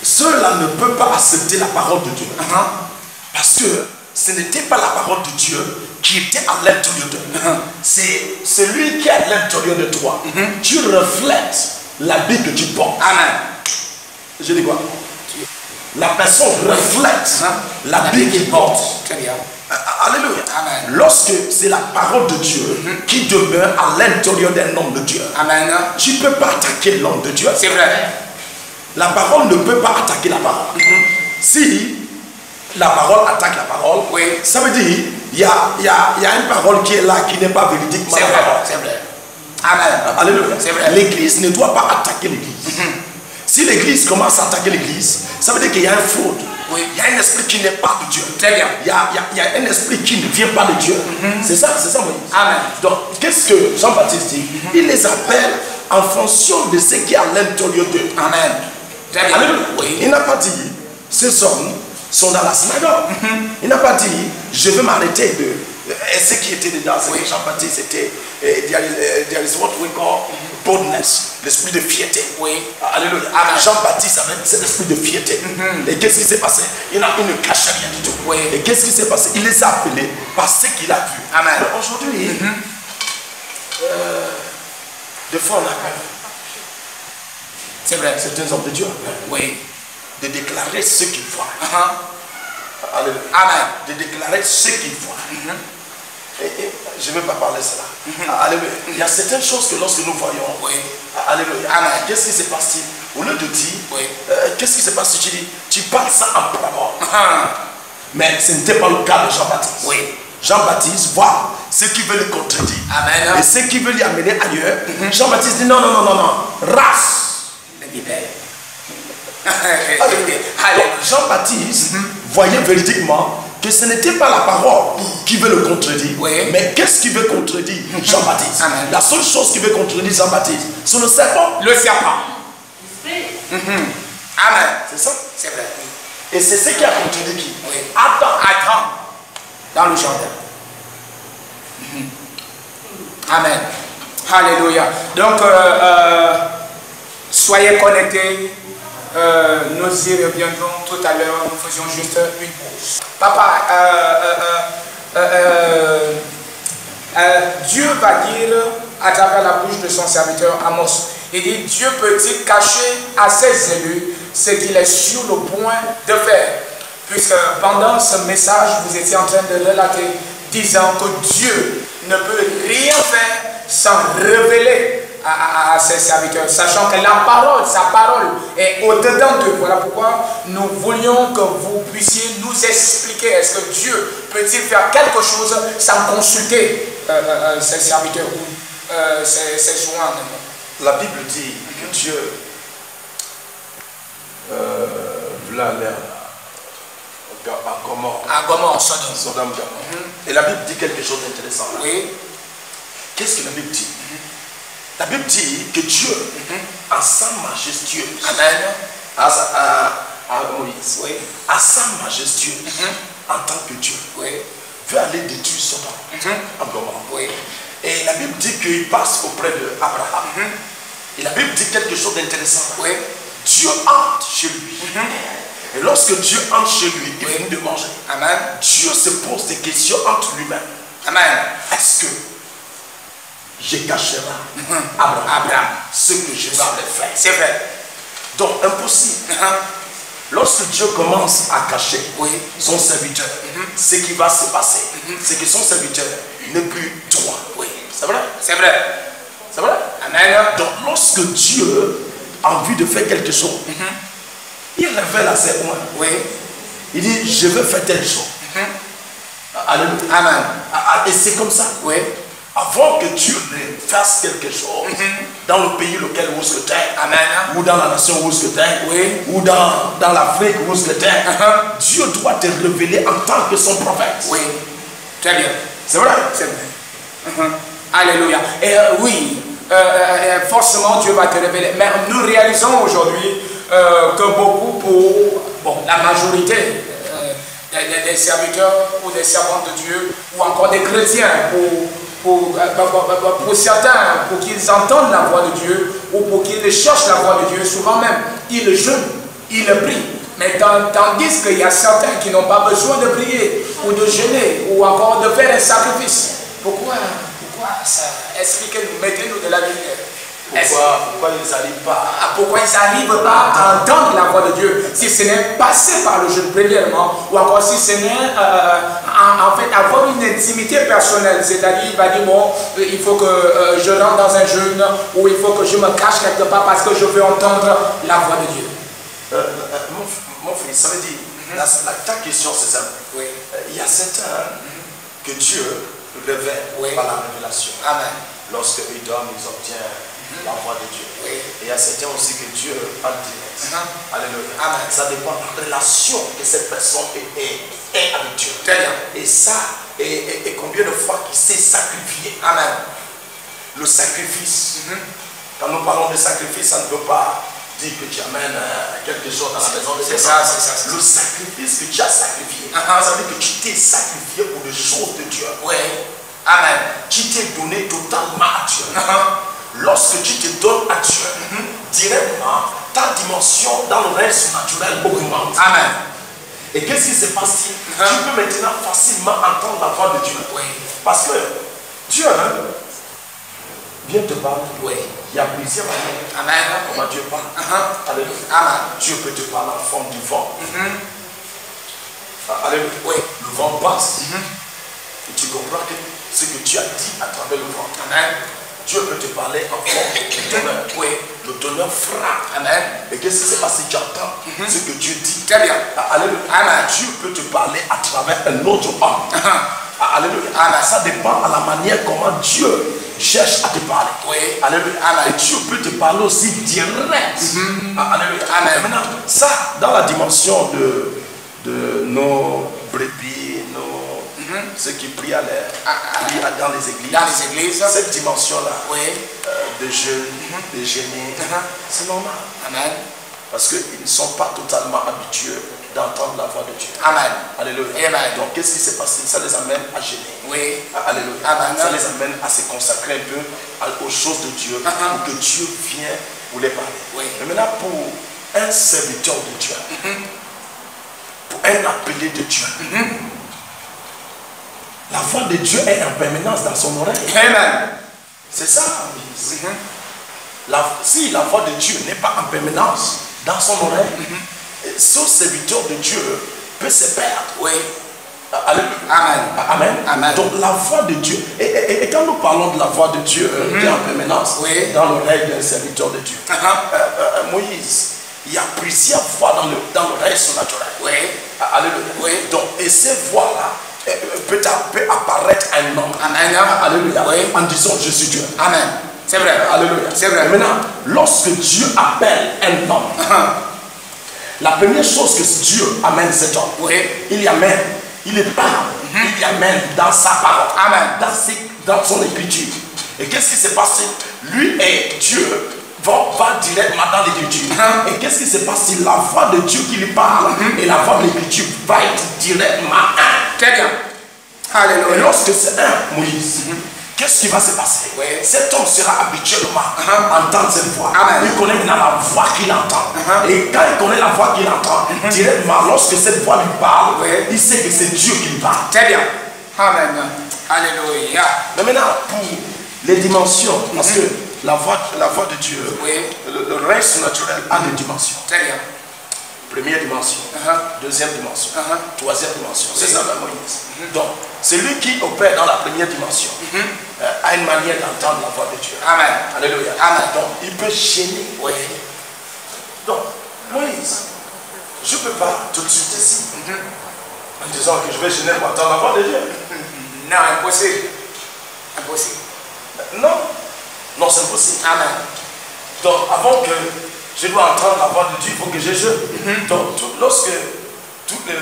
Speaker 2: ceux-là ne peuvent pas accepter la parole de Dieu. Parce que ce n'était pas la parole de Dieu qui était à l'intérieur de nous. C'est celui qui est à l'intérieur de toi. Tu reflètes l'habit que tu portes.
Speaker 1: Amen.
Speaker 2: Je dis quoi? La personne reflète l'habit qu'il porte.
Speaker 1: Très bien.
Speaker 2: Alléluia.
Speaker 1: Amen.
Speaker 2: Lorsque c'est la parole de Dieu qui demeure à l'intérieur d'un homme de Dieu,
Speaker 1: Amen.
Speaker 2: tu ne peux pas attaquer l'homme de Dieu.
Speaker 1: C'est vrai.
Speaker 2: La parole ne peut pas attaquer la parole. Si la parole attaque la parole, ça veut dire il y a une parole qui est là qui n'est pas véridiquement la parole.
Speaker 1: C'est vrai. Amen.
Speaker 2: Alléluia.
Speaker 1: C'est vrai.
Speaker 2: L'église ne doit pas attaquer l'église. Si l'église commence à attaquer l'église, ça veut dire qu'il y a une fraude. Il y a un esprit qui n'est pas de Dieu.
Speaker 1: Très bien.
Speaker 2: Il y a un esprit qui ne vient pas de Dieu. C'est ça, Moïse.
Speaker 1: Amen.
Speaker 2: Donc, qu'est-ce que Jean-Baptiste dit? Il les appelle en fonction de ce qui est à l'intérieur d'eux.
Speaker 1: Amen. Très bien.
Speaker 2: Alléluia.
Speaker 1: Oui.
Speaker 2: Il n'a pas dit, ces hommes sont dans la synagogue. Il n'a pas dit, je vais m'arrêter de... Et ce qui était dedans, c'est que Jean-Baptiste était, there is what we call boldness, l'esprit de fierté.
Speaker 1: Oui.
Speaker 2: Alléluia. Jean-Baptiste avait cet esprit de fierté. Et qu'est-ce qui s'est passé? Il ne cachait rien du tout.
Speaker 1: Oui.
Speaker 2: Et qu'est-ce qui s'est passé? Il les a appelés par ce qu'il a vu.
Speaker 1: Amen.
Speaker 2: Aujourd'hui, des fois on appelle.
Speaker 1: C'est vrai.
Speaker 2: Certains hommes de Dieu
Speaker 1: Oui.
Speaker 2: de déclarer ce qu'ils voient. Alléluia.
Speaker 1: Amen.
Speaker 2: De déclarer ce qu'ils voient. Et je ne vais pas parler de cela. Alléluia. Il y a certaines choses que lorsque nous voyons, alléluia. Amen. Qu'est-ce qui s'est passé? Au lieu de dire, qu'est-ce qui s'est passé? Tu dis, tu parles ça en parabole. Mais ce n'était pas le cas de Jean-Baptiste.
Speaker 1: Oui.
Speaker 2: Jean-Baptiste voit ce qui veut le contredire.
Speaker 1: Amen.
Speaker 2: Et ce qui veut l'y amener ailleurs. Jean-Baptiste dit non, non, non, non, non. Race. Jean-Baptiste voyait véridiquement que ce n'était pas la parole qui veut le contredire. Mais qu'est-ce qui veut contredire Jean-Baptiste? La seule chose qui veut contredire Jean-Baptiste, c'est le serpent.
Speaker 1: Le serpent. Amen.
Speaker 2: C'est ça?
Speaker 1: C'est vrai.
Speaker 2: Et c'est ce qui a contredit qui?
Speaker 1: Adam. Dans le jardin. Amen. Alléluia. Donc, soyez connectés. Nous y reviendrons tout à l'heure. Nous faisions juste une pause. Papa, Dieu va dire à travers la bouche de son serviteur Amos, il dit, Dieu peut-il cacher à ses élus ce qu'il est sur le point de faire? Puisque pendant ce message, vous étiez en train de relater, disant que Dieu ne peut rien faire sans révéler à ses serviteurs, sachant que la parole, sa parole est au-dedans d'eux. Voilà pourquoi nous voulions que vous puissiez nous expliquer, est-ce que Dieu peut-il faire quelque chose sans consulter ses serviteurs ou ses joints?
Speaker 2: La Bible dit que Dieu voulait aller à Gomorrhe.
Speaker 1: À Gomorrhe, Sodome.
Speaker 2: Sodome. Et la Bible dit quelque chose d'intéressant.
Speaker 1: Oui.
Speaker 2: Qu'est-ce que la Bible dit? La Bible dit que Dieu, en sa majestueuse, à Moïse, à sa majestueuse, en tant que Dieu, veut aller détruire Sodome, en Gomorrhe. Et la Bible dit qu'il passe auprès d'Abraham. Et la Bible dit quelque chose d'intéressant. Dieu entre chez lui. Et lorsque Dieu entre chez lui, il finit de manger.
Speaker 1: Amen.
Speaker 2: Dieu se pose des questions entre lui-même.
Speaker 1: Amen.
Speaker 2: Est-ce que je cacherai à Abraham ce que je vais faire?
Speaker 1: C'est vrai.
Speaker 2: Donc, impossible. Lorsque Dieu commence à cacher son serviteur, ce qui va se passer, c'est que son serviteur n'est plus droit.
Speaker 1: Oui.
Speaker 2: C'est vrai?
Speaker 1: C'est vrai.
Speaker 2: C'est vrai?
Speaker 1: Amen.
Speaker 2: Donc, lorsque Dieu a envie de faire quelque chose, il révèle à ses oins.
Speaker 1: Oui.
Speaker 2: Il dit, je veux faire telle chose. Alléluia.
Speaker 1: Amen.
Speaker 2: Et c'est comme ça.
Speaker 1: Oui.
Speaker 2: Avant que Dieu ne fasse quelque chose dans le pays lequel vous êtes,
Speaker 1: Amen.
Speaker 2: ou dans la nation où vous êtes, ou dans l'Afrique où vous êtes, Dieu doit te révéler en tant que son prophète.
Speaker 1: Oui. Très bien.
Speaker 2: C'est vrai?
Speaker 1: C'est vrai. Alléluia. Et oui, forcément Dieu va te révéler. Mais nous réalisons aujourd'hui que beaucoup, pour la majorité des serviteurs ou des servantes de Dieu, ou encore des chrétiens, pour certains, pour qu'ils entendent la voix de Dieu, ou pour qu'ils cherchent la voix de Dieu, souvent même, ils jeûnent, ils prient. Mais tandis qu'il y a certains qui n'ont pas besoin de prier, ou de jeûner, ou encore de faire un sacrifice. Pourquoi ça? Expliquez-nous, mettez-nous de la lumière.
Speaker 2: Pourquoi ils n'arrivent pas?
Speaker 1: Pourquoi ils n'arrivent pas à entendre la voix de Dieu? Si ce n'est passer par le jeûne premièrement, ou encore si ce n'est en fait avoir une intimité personnelle, c'est-à-dire il va dire bon, il faut que je rentre dans un jeûne, ou il faut que je me cache quelque part parce que je veux entendre la voix de Dieu.
Speaker 2: Mon fils, ça veut dire, ta question c'est ça.
Speaker 1: Oui.
Speaker 2: Il y a certains que Dieu révèle par la révélation.
Speaker 1: Amen.
Speaker 2: Lorsqu'ils dorment, ils obtiennent la voix de Dieu.
Speaker 1: Oui.
Speaker 2: Et il y a certains aussi que Dieu parle direct. Alléluia.
Speaker 1: Amen.
Speaker 2: Ça dépend de la relation que cette personne est avec Dieu.
Speaker 1: Très bien.
Speaker 2: Et ça, et combien de fois qu'il s'est sacrifié.
Speaker 1: Amen.
Speaker 2: Le sacrifice. Quand nous parlons de sacrifice, ça ne veut pas dire que tu amènes quelque chose dans la maison de Dieu.
Speaker 1: C'est ça, c'est ça.
Speaker 2: Le sacrifice que tu as sacrifié, ça veut dire que tu t'es sacrifié pour les choses de Dieu.
Speaker 1: Oui. Amen.
Speaker 2: Tu t'es donné totalement à Dieu. Lorsque tu te donnes à Dieu, directement, ta dimension dans le reste naturel augmente.
Speaker 1: Amen.
Speaker 2: Et qu'est-ce qui se passe? Tu peux maintenant facilement entendre la voix de Dieu.
Speaker 1: Oui.
Speaker 2: Parce que Dieu vient te parler.
Speaker 1: Oui.
Speaker 2: Il y a plusieurs manières.
Speaker 1: Amen.
Speaker 2: Comment Dieu parle. Alléluia.
Speaker 1: Amen.
Speaker 2: Dieu peut te parler en forme du vent. Alléluia.
Speaker 1: Oui.
Speaker 2: Le vent passe. Et tu comprends que ce que tu as dit à travers le vent.
Speaker 1: Amen.
Speaker 2: Dieu peut te parler en forme de tonnerre.
Speaker 1: Oui.
Speaker 2: Le tonnerre frappe.
Speaker 1: Amen.
Speaker 2: Et qu'est-ce qui se passe si tu entends ce que Dieu dit?
Speaker 1: Très bien.
Speaker 2: Alléluia.
Speaker 1: Amen.
Speaker 2: Dieu peut te parler à travers un autre homme. Alléluia.
Speaker 1: Amen.
Speaker 2: Ça dépend à la manière comment Dieu cherche à te parler.
Speaker 1: Oui.
Speaker 2: Alléluia.
Speaker 1: Amen.
Speaker 2: Et Dieu peut te parler aussi direct. Alléluia.
Speaker 1: Amen.
Speaker 2: Et maintenant, ça, dans la dimension de nos brebis, ceux qui prient dans les églises.
Speaker 1: Dans les églises.
Speaker 2: Cette dimension-là,
Speaker 1: Oui.
Speaker 2: de jeûne, de gêner, c'est normal.
Speaker 1: Amen.
Speaker 2: Parce qu'ils ne sont pas totalement habitués d'entendre la voix de Dieu.
Speaker 1: Amen.
Speaker 2: Alléluia.
Speaker 1: Amen.
Speaker 2: Donc, qu'est-ce qui s'est passé? Ça les amène à gêner.
Speaker 1: Oui.
Speaker 2: Alléluia.
Speaker 1: Amen.
Speaker 2: Ça les amène à se consacrer un peu aux choses de Dieu pour que Dieu vienne vous les parler.
Speaker 1: Oui.
Speaker 2: Mais maintenant, pour un serviteur de Dieu, pour un appelé de Dieu, la voix de Dieu est en permanence dans son oreille.
Speaker 1: Amen.
Speaker 2: C'est ça. Si la voix de Dieu n'est pas en permanence dans son oreille, ce serviteur de Dieu peut se perdre.
Speaker 1: Oui.
Speaker 2: Amen.
Speaker 1: Amen. Amen.
Speaker 2: Donc la voix de Dieu, et quand nous parlons de la voix de Dieu qui est en permanence dans l'oreille d'un serviteur de Dieu, Moïse, il y a plusieurs voix dans l'oreille surnaturelle.
Speaker 1: Oui.
Speaker 2: Alléluia. Oui. Donc, et ces voix-là peut apparaître un homme.
Speaker 1: Amen.
Speaker 2: Alléluia.
Speaker 1: Oui.
Speaker 2: En disant je suis Dieu.
Speaker 1: Amen. C'est vrai.
Speaker 2: Alléluia.
Speaker 1: C'est vrai.
Speaker 2: Et maintenant, lorsque Dieu appelle un homme, la première chose que Dieu amène cet homme, il y amène, il est parle, il y amène dans sa parole,
Speaker 1: Amen.
Speaker 2: dans son écriture. Et qu'est-ce qui s'est passé? Lui et Dieu va directement dans l'écriture. Et qu'est-ce qui se passe si la voix de Dieu qui lui parle et la voix de l'écriture va être directement un?
Speaker 1: Très bien. Alléluia.
Speaker 2: Et lorsque c'est un, Moïse, qu'est-ce qui va se passer?
Speaker 1: Oui.
Speaker 2: Cet homme sera habituellement entendre cette voix.
Speaker 1: Amen.
Speaker 2: Il connaît maintenant la voix qu'il entend. Et quand il connaît la voix qu'il entend, directement, lorsque cette voix lui parle, il sait que c'est Dieu qui lui parle.
Speaker 1: Très bien. Amen. Alléluia.
Speaker 2: Mais maintenant, pour les dimensions, parce que la voix de Dieu, le règne surnaturel a des dimensions.
Speaker 1: Très bien.
Speaker 2: Première dimension, deuxième dimension, troisième dimension. C'est ça la Moïse. Donc, celui qui opère dans la première dimension a une manière d'entendre la voix de Dieu.
Speaker 1: Amen.
Speaker 2: Alléluia.
Speaker 1: Amen.
Speaker 2: Donc, il peut gêner. Donc, Moïse, je ne peux pas tout de suite ici, en disant que je vais gêner pour entendre la voix de Dieu.
Speaker 1: Non, impossible. Impossible.
Speaker 2: Non. Non, c'est impossible.
Speaker 1: Amen.
Speaker 2: Donc, avant que je dois entendre la voix de Dieu, il faut que je jeûne. Donc, lorsque toutes les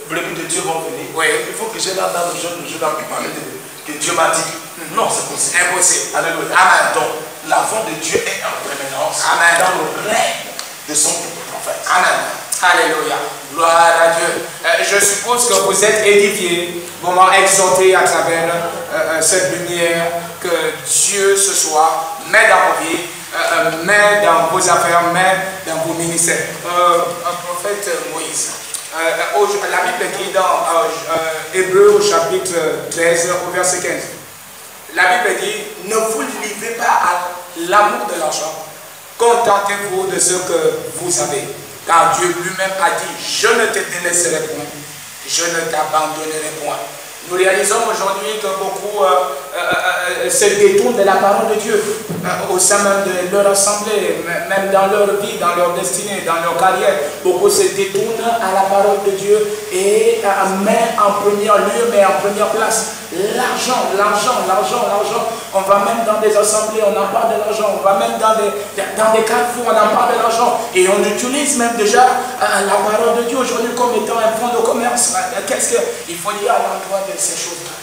Speaker 2: brebis de Dieu vont venir, il faut que je là dans le jeûne, je dois parler de que Dieu m'a dit. Non, c'est possible.
Speaker 1: Impossible.
Speaker 2: Alléluia.
Speaker 1: Amen.
Speaker 2: Donc, la voix de Dieu est en prééminence dans le règne de son prophète.
Speaker 1: Amen. Alléluia. Gloire à Dieu. Je suppose que vous êtes édifiés, vraiment exhortés à travers cette lumière que Dieu ce soir met dans vos vies, met dans vos affaires, met dans vos ministères. Prophète Moïse. La Bible dit dans Hébreux au chapitre 13 au verset 15. La Bible dit, ne vous livrez pas à l'amour de l'argent, contentez-vous de ce que vous avez. Car Dieu lui-même a dit, je ne te délaisserai point, je ne t'abandonnerai point. Nous réalisons aujourd'hui que beaucoup se détournent de la parole de Dieu au sein même de leur assemblée, même dans leur vie, dans leur destinée, dans leur carrière. Beaucoup se détournent à la parole de Dieu et met en premier lieu, mais en première place, l'argent, l'argent, l'argent, l'argent. On va même dans des assemblées, on en parle de l'argent. On va même dans des carrefours, on en parle de l'argent. Et on utilise même déjà la parole de Dieu aujourd'hui comme étant un fonds de commerce. Qu'est-ce qu'il faut dire à l'endroit de ces choses-là?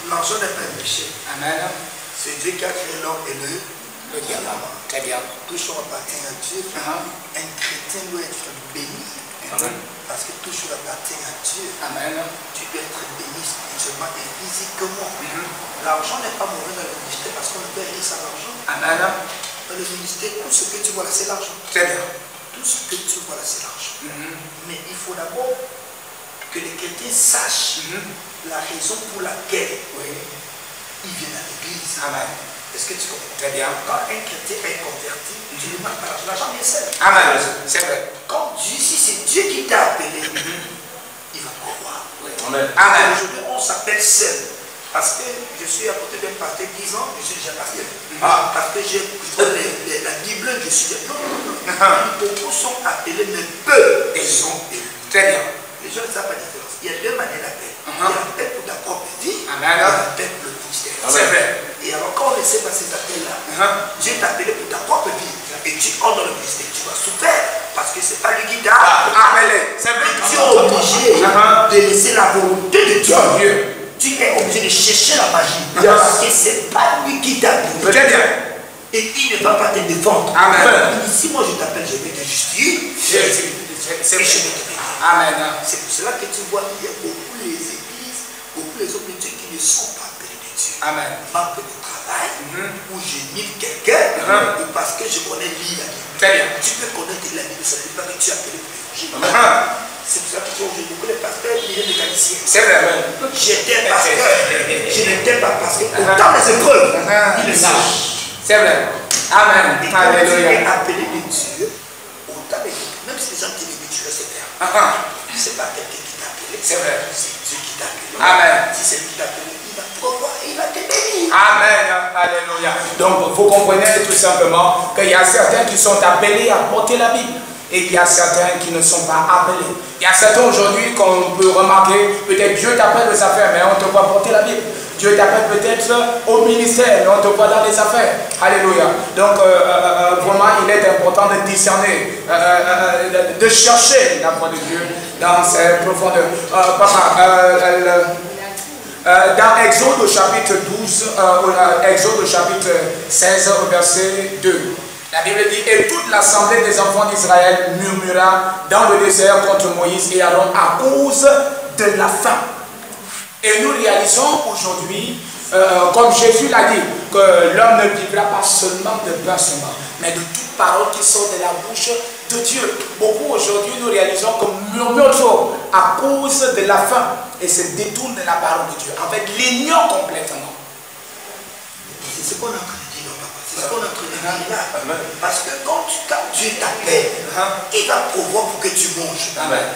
Speaker 3: L'argent n'est pas un péché.
Speaker 1: Amen.
Speaker 3: C'est Dieu qui a créé l'homme et le diamant.
Speaker 1: Très bien.
Speaker 3: Tout chose appartient à Dieu. Un chrétien doit être béni.
Speaker 1: Amen.
Speaker 3: Parce que tout chose appartient à Dieu.
Speaker 1: Amen.
Speaker 3: Tu peux être béni spirituellement et physiquement. L'argent n'est pas mauvais dans le ministère parce qu'on ne peut rien sans l'argent.
Speaker 1: Amen.
Speaker 3: Dans le ministère, tout ce que tu vois là, c'est l'argent.
Speaker 1: Très bien.
Speaker 3: Tout ce que tu vois là, c'est l'argent. Mais il faut d'abord que les chrétiens sachent la raison pour laquelle ils viennent à l'église.
Speaker 1: Amen.
Speaker 3: Est-ce que tu comprends?
Speaker 1: Très bien.
Speaker 3: Quand un chrétien est converti, tu ne demandes pas l'argent. L'argent vient seul.
Speaker 1: Amen. C'est vrai.
Speaker 3: Quand Dieu, si c'est Dieu qui t'a appelé, il va croire.
Speaker 1: Amen. Amen.
Speaker 3: Aujourd'hui, on s'appelle seul. Parce que je suis à côté d'un pasteur 10 ans, je suis déjà pasteur. Parce que j'ai la Bible, je suis déjà. Non. Beaucoup sont appelés, mais peu.
Speaker 1: Ils sont élus. Très bien.
Speaker 3: Les gens ne savent pas la différence. Il y a deux manières d'appel. Il y a l'appel pour ta propre vie, il y a l'appel pour le ministère.
Speaker 1: C'est vrai.
Speaker 3: Et alors, quand on ne sait pas ces appels-là, Dieu t'a appelé pour ta propre vie. Et tu entres dans le ministère, tu vas souffrir. Parce que ce n'est pas lui qui t'a
Speaker 1: appelé. C'est vrai.
Speaker 3: Tu es obligé de laisser la volonté de Dieu. Tu es obligé de chercher la magie. Parce que ce n'est pas lui qui t'a appelé.
Speaker 1: Très bien.
Speaker 3: Et il ne va pas te défendre.
Speaker 1: Amen.
Speaker 3: Si moi je t'appelle, je vais te justifier.
Speaker 1: C'est vrai.
Speaker 3: Amen. C'est pour cela que tu vois qu'il y a beaucoup les églises, beaucoup les hommes de Dieu qui ne sont pas appelés de Dieu.
Speaker 1: Amen.
Speaker 3: Manque de travail, où j'ai mis quelqu'un, parce que je connais lire la Bible.
Speaker 1: Très bien.
Speaker 3: Tu peux connaître la Bible, ça ne veut pas que tu es appelé pour l'évangile. C'est pour ça que j'ai beaucoup de pasteurs, les mécaniciens.
Speaker 1: C'est vrai.
Speaker 3: J'étais pasteur, je n'étais pas pasteur. Dans les épreuves, il le sache.
Speaker 1: C'est vrai. Amen.
Speaker 3: Et quand tu es appelé de Dieu, autant même si les gens qui disent tu restes faire. C'est pas quelqu'un qui t'a appelé.
Speaker 1: C'est vrai.
Speaker 3: C'est Dieu qui t'a appelé.
Speaker 1: Amen.
Speaker 3: Si c'est lui qui t'a appelé, il va te revoir, il va te bénir.
Speaker 1: Amen. Alléluia. Donc vous comprenez tout simplement qu'il y a certains qui sont appelés à porter la Bible. Et il y a certains qui ne sont pas appelés. Il y a certains aujourd'hui qu'on peut remarquer, peut-être Dieu t'appelle aux affaires, mais on te voit porter la Bible. Dieu t'appelle peut-être au ministère, mais on te voit dans les affaires. Alléluia. Donc vraiment, il est important de discerner, de chercher la voix de Dieu dans ses profondeurs. Dans Exode au chapitre 12, Exode au chapitre 16, au verset 2. La Bible dit, et toute l'assemblée des enfants d'Israël murmura dans le désert contre Moïse et Aaron à cause de la faim. Et nous réalisons aujourd'hui, comme Jésus l'a dit, que l'homme ne vivra pas seulement de pain seulement, mais de toute parole qui sort de la bouche de Dieu. Beaucoup aujourd'hui, nous réalisons que murmurent trop à cause de la faim et se détournent de la parole de Dieu. En fait, l'ignorent complètement.
Speaker 3: C'est ce qu'on est en train de dire, papa. C'est ce qu'on est en train de dire là. Parce que quand Dieu t'appelle, il va pouvoir pour que tu manges.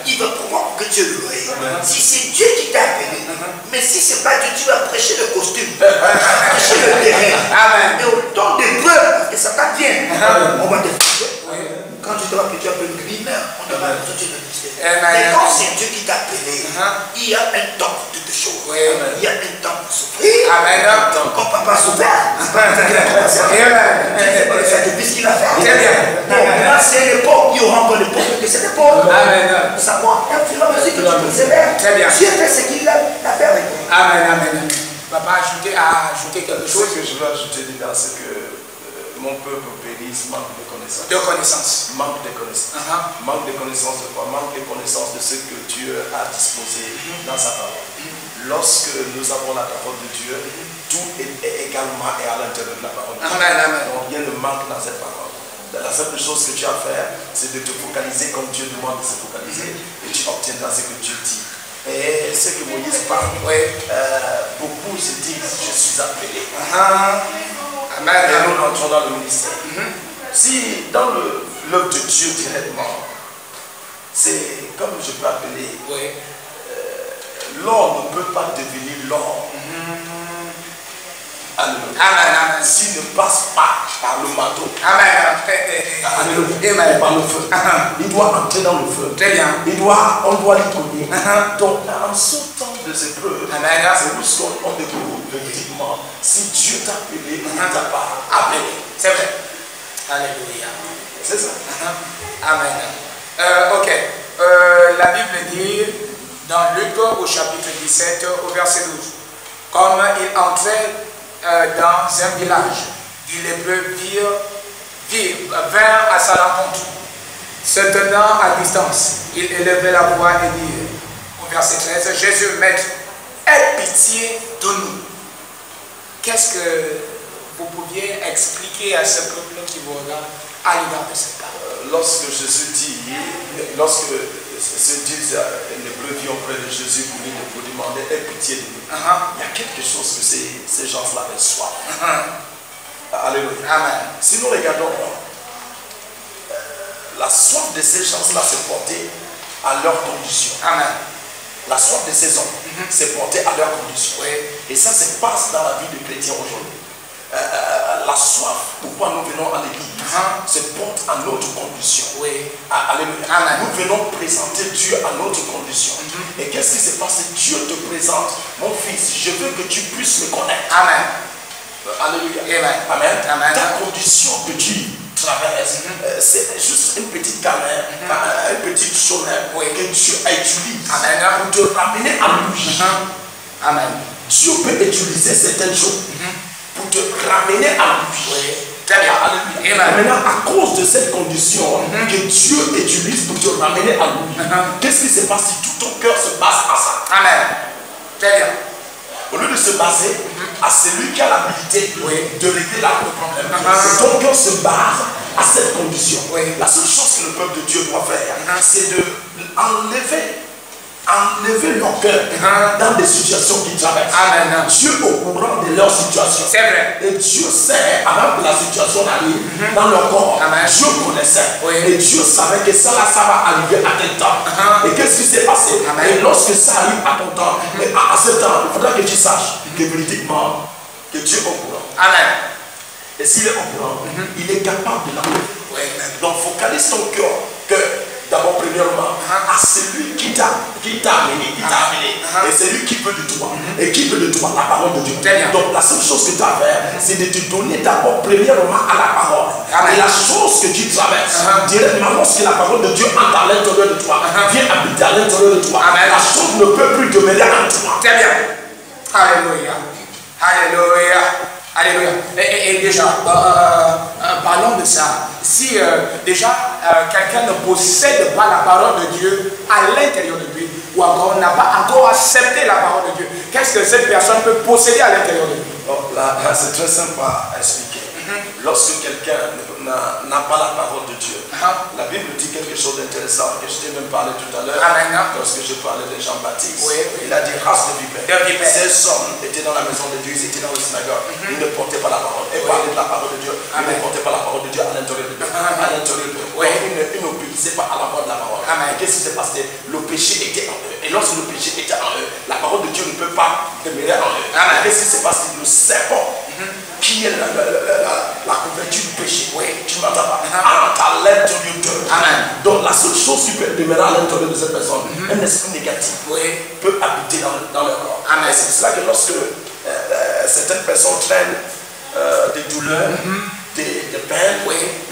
Speaker 3: Il va pouvoir pour que tu l'oreilles. Si c'est Dieu qui t'a appelé, mais si ce n'est pas Dieu, tu vas prêcher le costume, prêcher le terrain. Mais au temps des preuves, que ça t'advienne, on va te faire. Quand tu dois que tu appelles le mineur, on ne va pas te dire. Mais quand c'est Dieu qui t'a appelé, il y a un temps pour toutes choses. Il y a un temps pour souffrir. Quand papa souffert, c'est pas qu'il a commencé à faire. C'est depuis ce qu'il a fait. Maintenant, c'est l'époque, il y aura encore l'époque de cette époque. Nous savons, au fur et à mesure que tu persévères, Dieu fait ce qu'il a fait avec toi.
Speaker 1: Amen. Papa a ajouté quelque chose.
Speaker 2: Ce que je veux ajouter là, c'est que mon peuple périsse, manque de connaissances. Manque de connaissances. Manque de connaissances de quoi? Manque de connaissances de ce que Dieu a disposé dans sa parole. Lorsque nous avons la parole de Dieu, tout est également à l'intérieur de la parole de Dieu. Donc rien ne manque dans cette parole. La simple chose que tu as à faire, c'est de te focaliser comme Dieu demande de se focaliser et tu obtiendras ce que Dieu dit. Et ce que Moïse parle, beaucoup se disent, je suis appelé. Et nous entrons dans le ministère. Si dans l'œuvre de Dieu directement, c'est comme je peux appeler, l'or ne peut pas devenir l'or. Alléluia. S'il ne passe pas par le manteau, par le feu, il doit entrer dans le feu.
Speaker 1: Très bien.
Speaker 2: On doit lui donner. Donc, en ce temps de ces preuves, c'est où on découvre véritablement si Dieu t'a appelé ou ne t'a pas appelé.
Speaker 1: C'est vrai. Alléluia.
Speaker 2: C'est ça.
Speaker 1: Amen. Ok. La Bible dit dans Luc au chapitre 17 au verset 12, comme il entrait dans un village, il lépreux vinrent à sa rencontre. Se tenant à distance, il élevait la voix et dit au verset 13, Jésus, Maître, aie pitié de nous. Qu'est-ce que vous pouviez expliquer à ce peuple qui vous regarde à l'égard de cette parole?
Speaker 2: Lorsque Jésus dit, lorsque se disent les bleus viennent auprès de Jésus pour demander aie pitié de nous, il y a quelque chose que ces gens-là avaient soif. Alléluia.
Speaker 1: Amen.
Speaker 2: Si nous regardons, la soif de ces gens-là s'est portée à leurs conditions.
Speaker 1: Amen.
Speaker 2: La soif de ces hommes s'est portée à leurs conditions. Et ça se passe dans la vie de chrétiens aujourd'hui. La soif, pourquoi nous venons à l'église, se porte à notre condition. Alléluia. Nous venons présenter Dieu à notre condition. Et qu'est-ce qui se passe? Dieu te présente, mon fils, je veux que tu puisses me connaître.
Speaker 1: Amen.
Speaker 2: Alléluia. Amen. Ta condition que tu traverses, c'est juste une petite caméra, une petite sonnette que Dieu utilise pour te ramener à lui.
Speaker 1: Amen.
Speaker 2: Dieu peut utiliser certaines choses pour te ramener à lui.
Speaker 1: Très bien.
Speaker 2: Maintenant, à cause de cette condition que Dieu utilise pour te ramener à lui, qu'est-ce qui se passe si tout ton cœur se base à ça?
Speaker 1: Amen. Très bien.
Speaker 2: Au lieu de se baser à celui qui a l'habilité de régler le problème, ton cœur se base à cette condition. La seule chose que le peuple de Dieu doit faire, c'est de enlever leur cœur dans des situations qu'ils traversent. Dieu est au courant de leur situation.
Speaker 1: C'est vrai.
Speaker 2: Et Dieu sait, avant que la situation arrive dans leur corps, Dieu connaissait. Et Dieu savait que ça va arriver à tel temps. Et qu'est-ce qui s'est passé? Et lorsque ça arrive à ton temps, à ce temps, il faudra que tu saches que véridiquement, que Dieu est au courant.
Speaker 1: Amen.
Speaker 2: Et s'il est au courant, il est capable de l'enlever. Donc focalise ton cœur d'abord premièrement à celui qui t'a amené, et c'est lui qui veut de toi, et qui veut de toi la parole de Dieu. Donc la seule chose que tu as à faire, c'est de te donner d'abord premièrement à la parole. Et la chose que tu traverses, directement lorsque la parole de Dieu entre à l'intérieur de toi, vient habiter à l'intérieur de toi, la chose ne peut plus demeurer en toi.
Speaker 1: Très bien. Alléluia. Alléluia. Alléluia. Et déjà, parlons de ça. Si déjà quelqu'un ne possède pas la parole de Dieu à l'intérieur de lui, ou encore n'a pas encore accepté la parole de Dieu, qu'est-ce que cette personne peut posséder à l'intérieur de lui?
Speaker 2: Là, c'est très simple à expliquer. Lorsque quelqu'un n'a pas la parole de Dieu, la Bible dit quelque chose d'intéressant que je t'ai même parlé tout à l'heure. Lorsque je parlais de Jean-Baptiste, il a dit race de vipères. Ces hommes étaient dans la maison de Dieu, ils étaient dans le synagogue. Ils ne portaient pas la parole. Ils parlaient de la parole de Dieu. Ils ne portaient pas la parole de Dieu à l'intérieur de Dieu. À l'intérieur de Dieu. Ils n'obéissaient pas à la voix de la parole. Qu'est-ce qui s'est passé? Le péché était en eux. Et lorsque le péché était en eux, la parole de Dieu ne peut pas demeurer en eux. Qu'est-ce qui s'est passé? Le serpent, qui est la couverture du péché. Tu ne m'entends pas. Entre à l'intérieur d'eux. Donc la seule chose qui peut demeurer à l'intérieur de cette personne, un esprit négatif, peut habiter dans leur corps. C'est pour cela que lorsque certaines personnes traînent des douleurs, des peines,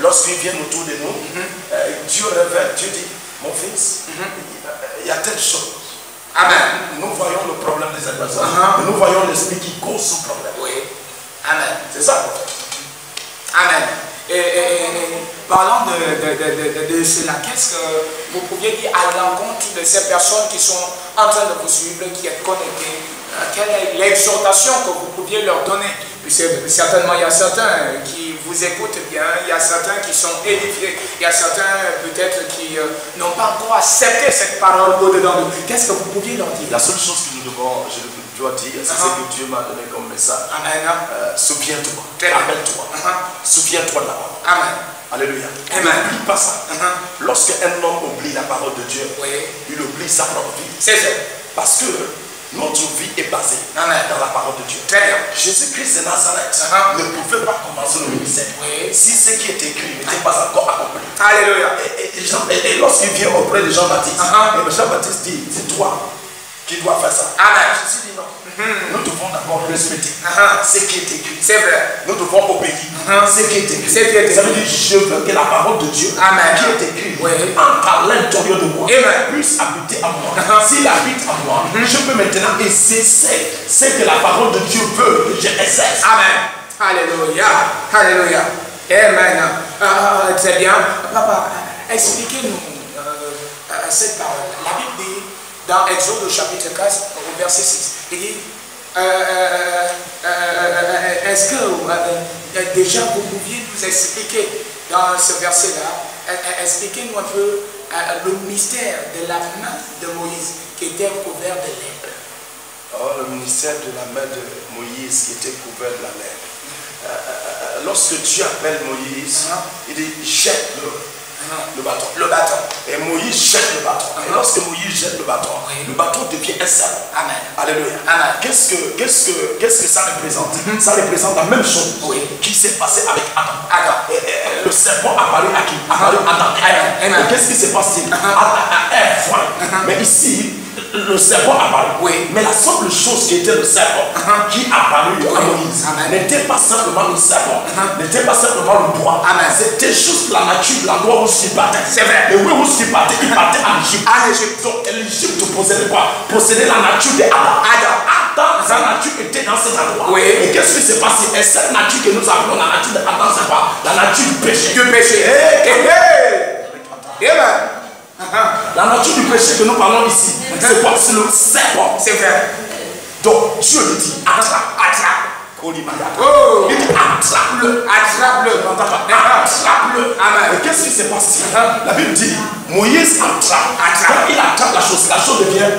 Speaker 2: lorsqu'ils viennent autour de nous, Dieu révèle, Dieu dit, mon fils, il y a telle chose. Nous voyons le problème de cette personne, mais nous voyons l'esprit qui cause ce problème.
Speaker 1: Amen.
Speaker 2: C'est ça.
Speaker 1: Amen. Parlant de cela, qu'est-ce que vous pouviez dire à l'encontre de ces personnes qui sont en train de vous suivre, qui êtes connectées? Quelle est l'exhortation que vous pouviez leur donner? Certainement, il y a certains qui vous écoutent bien, il y a certains qui sont édifiés, il y a certains peut-être qui n'ont pas encore accepté cette parole au-dedans d'eux. Qu'est-ce que vous pouviez leur dire?
Speaker 2: La seule chose que nous devons, je dois dire, c'est ce que Dieu m'a donné comme message. Souviens-toi, rappelle-toi, souviens-toi de la parole.
Speaker 1: Amen.
Speaker 2: Alléluia. N'oublie pas ça. Lorsqu'un homme oublie la parole de Dieu, il oublie sa propre vie.
Speaker 1: C'est ça.
Speaker 2: Parce que notre vie est basée dans la parole de Dieu.
Speaker 1: Très bien.
Speaker 2: Jésus-Christ de Nazareth ne pouvait pas commencer le ministère si ce qui est écrit n'était pas encore accompli.
Speaker 1: Alléluia.
Speaker 2: Et lorsqu'il vient auprès de Jean-Baptiste, Jean-Baptiste dit, c'est toi qui dois faire ça.
Speaker 1: Amen.
Speaker 2: Jésus dit non. Nous devons d'abord respecter ce qui est écrit.
Speaker 1: C'est vrai.
Speaker 2: Nous devons obéir ce qui est écrit. Ça veut dire je veux que la parole de Dieu qui est écrite entre à l'intérieur de moi, puisse habiter à moi. S'il habite à moi, je peux maintenant exercer ce que la parole de Dieu veut que j'exerce.
Speaker 1: Amen. Alléluia. Alléluia. Amen. Très bien. Papa, expliquez-nous cette parole. La Bible dit dans Exode chapitre 4 au verset 6, il dit est-ce que déjà vous pouviez nous expliquer dans ce verset-là, expliquez-nous un peu le mystère de la main de Moïse qui était couvert de lèvres.
Speaker 2: Le mystère de la main de Moïse qui était couvert de la lèvre. Lorsque Dieu appelle Moïse, il dit jette-le. Le bâton. Et Moïse jette le bâton. Et lorsque Moïse jette le bâton devient un serpent.
Speaker 1: Amen.
Speaker 2: Alléluia. Qu'est-ce que ça représente? Ça représente la même chose qui s'est passé avec Adam. Le serpent apparu à qui? Apparu à Adam. Et qu'est-ce qui s'est passé? Mais ici, le serpent apparu. Mais la seule chose qui était le serpent qui apparut à Moïse n'était pas simplement le serpent, n'était pas simplement le bois. C'était juste la nature de l'endroit où il partait.
Speaker 1: C'est vrai.
Speaker 2: Et où il partait en Égypte. Donc l'Égypte possédait quoi? Possédait la nature d'Adam. Adam, sa nature était dans cet endroit. Et qu'est-ce qui s'est passé? Et cette nature que nous appelons la nature d'Adam, c'est quoi? La nature du péché. La nature du péché que nous parlons ici, c'est quoi? C'est le serpent.
Speaker 1: C'est vrai.
Speaker 2: Donc Dieu lui dit attrape. Il dit attrape-le. Attrape-le. Et qu'est-ce qui s'est passé? La Bible dit Moïse attrape. Quand il attrape la chose devient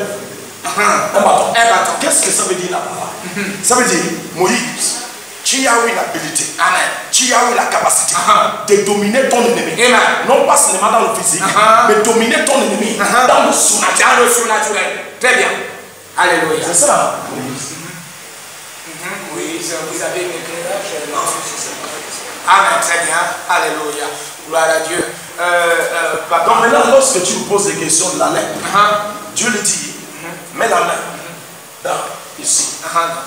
Speaker 2: un bâton. Qu'est-ce que ça veut dire là-bas? Ça veut dire Moïse, tu as eu l'habilité, tu as eu la capacité de dominer ton ennemi. Non pas seulement dans le physique, mais dominer ton ennemi dans le surnaturel.
Speaker 1: Très bien. Alléluia.
Speaker 2: C'est ça.
Speaker 1: Moïse, vous avez une éclairage? Amen. Très bien. Alléluia. Gloire à Dieu.
Speaker 2: Donc maintenant, lorsque tu me poses des questions de la lèvre, Dieu lui dit, mets la main dans ici.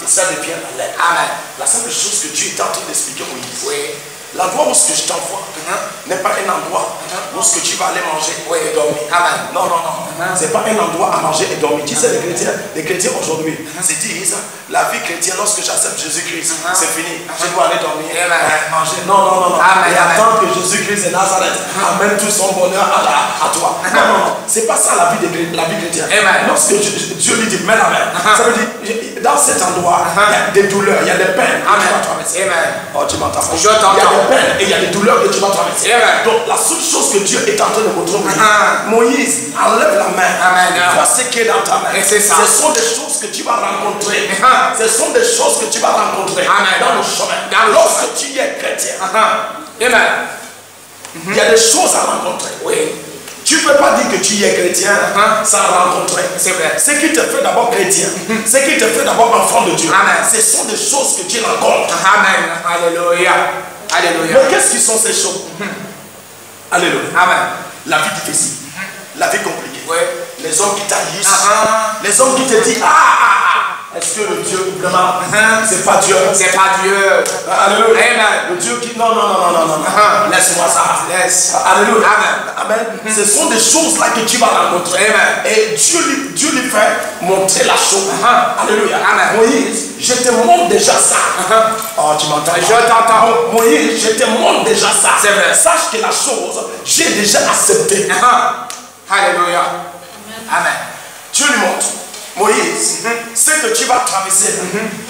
Speaker 2: Et ça devient la lèvre. La simple chose que Dieu est en train d'expliquer à Moïse. L'endroit où je t'envoie n'est pas un endroit où tu vas aller manger et dormir. Non. C'est pas un endroit à manger et dormir. Tu sais, les chrétiens aujourd'hui se disent la vie chrétienne, lorsque j'accepte Jésus-Christ, c'est fini. Je dois aller dormir, manger. Non. Et attendre que Jésus-Christ de Nazareth amène tout son bonheur à toi. Non. C'est pas ça la vie chrétienne. Lorsque Dieu lui dit mets la main, ça veut dire
Speaker 3: dans cet endroit, il y a des douleurs, il y a des peines que tu vas traverser. Oh, tu m'entends pas? Il y a des peines et il y a des douleurs que tu vas traverser. Donc, la seule chose que Dieu est en train de montrer, Moïse, enlève la main. Vois ce qui est dans ta main. Ce sont des choses que tu vas rencontrer. Ce sont des choses que tu vas rencontrer dans le chemin. Lorsque tu es chrétien, il y a des choses à rencontrer. Tu ne peux pas dire que tu es chrétien sans rencontrer. C'est vrai. Ce qui te fait d'abord chrétien, ce qui te fait d'abord enfant de Dieu, ce sont des choses que tu rencontres. Amen. Alléluia. Alléluia. Mais qu'est-ce qui sont ces choses? Alléluia. Amen. La vie difficile, la vie compliquée, les hommes qui t'haïssent, les hommes qui te disent est-ce que le Dieu vraiment c'est pas Dieu? C'est pas Dieu. Alléluia. Amen. Le Dieu qui non. Laisse-moi ça. Laisse. Alléluia. Amen. Ce sont des choses là que tu vas rencontrer. Amen. Et Dieu lui fait montrer la chose. Alléluia. Amen. Moïse, je te montre déjà ça. Oh, tu m'entends? Je t'entends. Moïse, je te montre déjà ça. C'est vrai. Sache que la chose, j'ai déjà accepté. Alléluia. Amen. Dieu lui montre. Moïse, ce que tu vas traverser,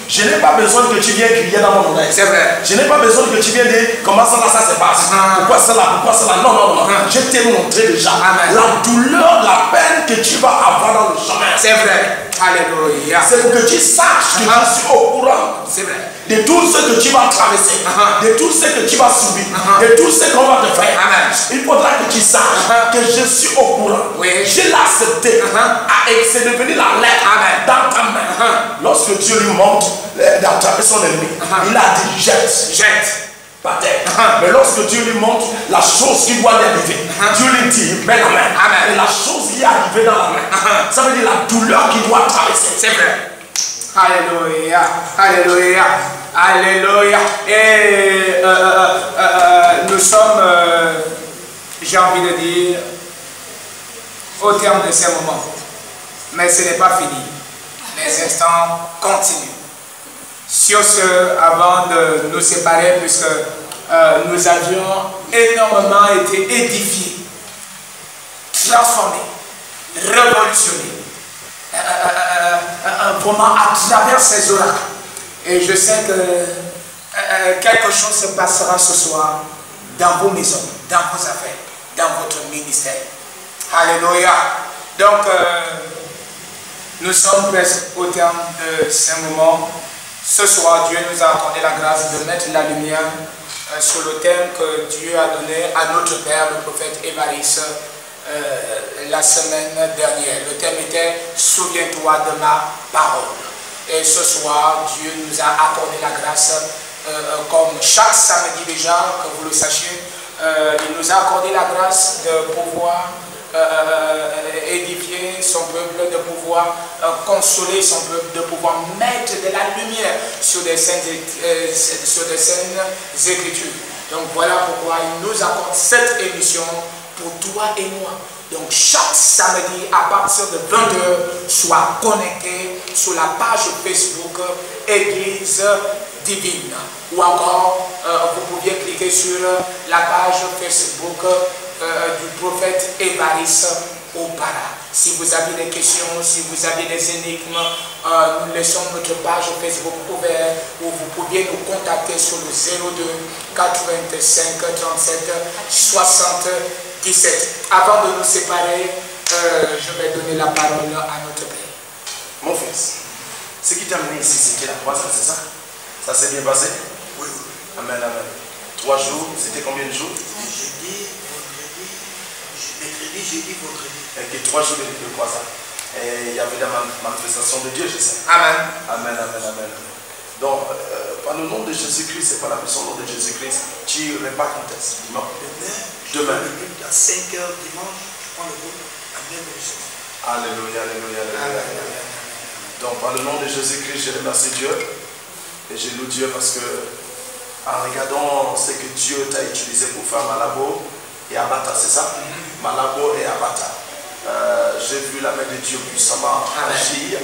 Speaker 3: je n'ai pas besoin que tu viennes crier dans mon oreille. C'est vrai. Je n'ai pas besoin que tu viennes dire comment ça se passe. Pourquoi cela? Non. Je t'ai montré déjà la douleur, la peine que tu vas avoir dans le chemin. C'est vrai. Alléluia. C'est pour que tu saches que je suis au courant. C'est vrai. De tout ce que tu vas traverser, de tout ce que tu vas subir, de tout ce qu'on va te faire. Il faudra que tu saches que je suis au courant. Je l'ai accepté. Et c'est devenu la lettre dans ta main. Lorsque Dieu lui montre d'attraper son ennemi, il a dit jette. Par terre. Mais lorsque Dieu lui montre la chose qui doit lui arriver, Dieu lui dit mets la main. Et la chose qui est arrivée dans la main, ça veut dire la douleur qu'il doit traverser. C'est vrai. Alléluia. Alléluia. Alléluia. Et nous sommes, j'ai envie de dire, au terme de ces moments. Mais ce n'est pas fini. Les instants continuent. Sur ce, avant de nous séparer, puisque nous avions énormément été édifiés, transformés, révolutionnés, vraiment à travers ces oracles. Et je sais que quelque chose se passera ce soir dans vos maisons, dans vos affaires, dans votre ministère. Alléluia. Donc, nous sommes presque au terme de ces moments. Ce soir, Dieu nous a accordé la grâce de mettre la lumière sur le thème que Dieu a donné à notre Père, le prophète Évariste, la semaine dernière. Le thème était « Souviens-toi de ma parole ». Et ce soir, Dieu nous a accordé la grâce, comme chaque samedi déjà, que vous le sachiez, il nous a accordé la grâce de pouvoir édifier son peuple, de pouvoir consoler son peuple, de pouvoir mettre de la lumière sur des saintes écritures. Donc voilà pourquoi il nous accorde cette émission pour toi et moi. Donc chaque samedi à partir de 20h, sois connecté sur la page Facebook Église Divine. Ou encore, vous pouviez cliquer sur la page Facebook du prophète Évariste Opara. Si vous avez des questions, si vous avez des énigmes, nous laissons notre page Facebook ouverte où vous pouviez nous contacter sur le 02 85 37 77. Avant de nous séparer, je vais donner la parole à notre Père.
Speaker 2: Mon fils, ce qui t'a amené ici, c'était la croisade, c'est ça? Ça s'est bien passé?
Speaker 3: Oui.
Speaker 2: Amen, amen. 3 jours, c'était combien de jours?
Speaker 3: Jeudi, vendredi, mercredi, jeudi, vendredi.
Speaker 2: Et 3 jours de croisade. Et il y avait la manifestation de Dieu, je sais.
Speaker 3: Amen.
Speaker 2: Amen, amen, amen. Donc, par le nom de Jésus-Christ, c'est par la puissance du nom de Jésus-Christ, tu repars quand est-ce? Dimanche. Demain.
Speaker 3: À 5h dimanche, je prends le groupe à même chose.
Speaker 2: Alléluia, alléluia, alléluia. Donc, par le nom de Jésus-Christ, je remercie Dieu. Et je loue Dieu parce que, en regardant ce que Dieu t'a utilisé pour faire Malabo et Abata, c'est ça? Malabo et Abata. J'ai vu la main de Dieu puissamment agir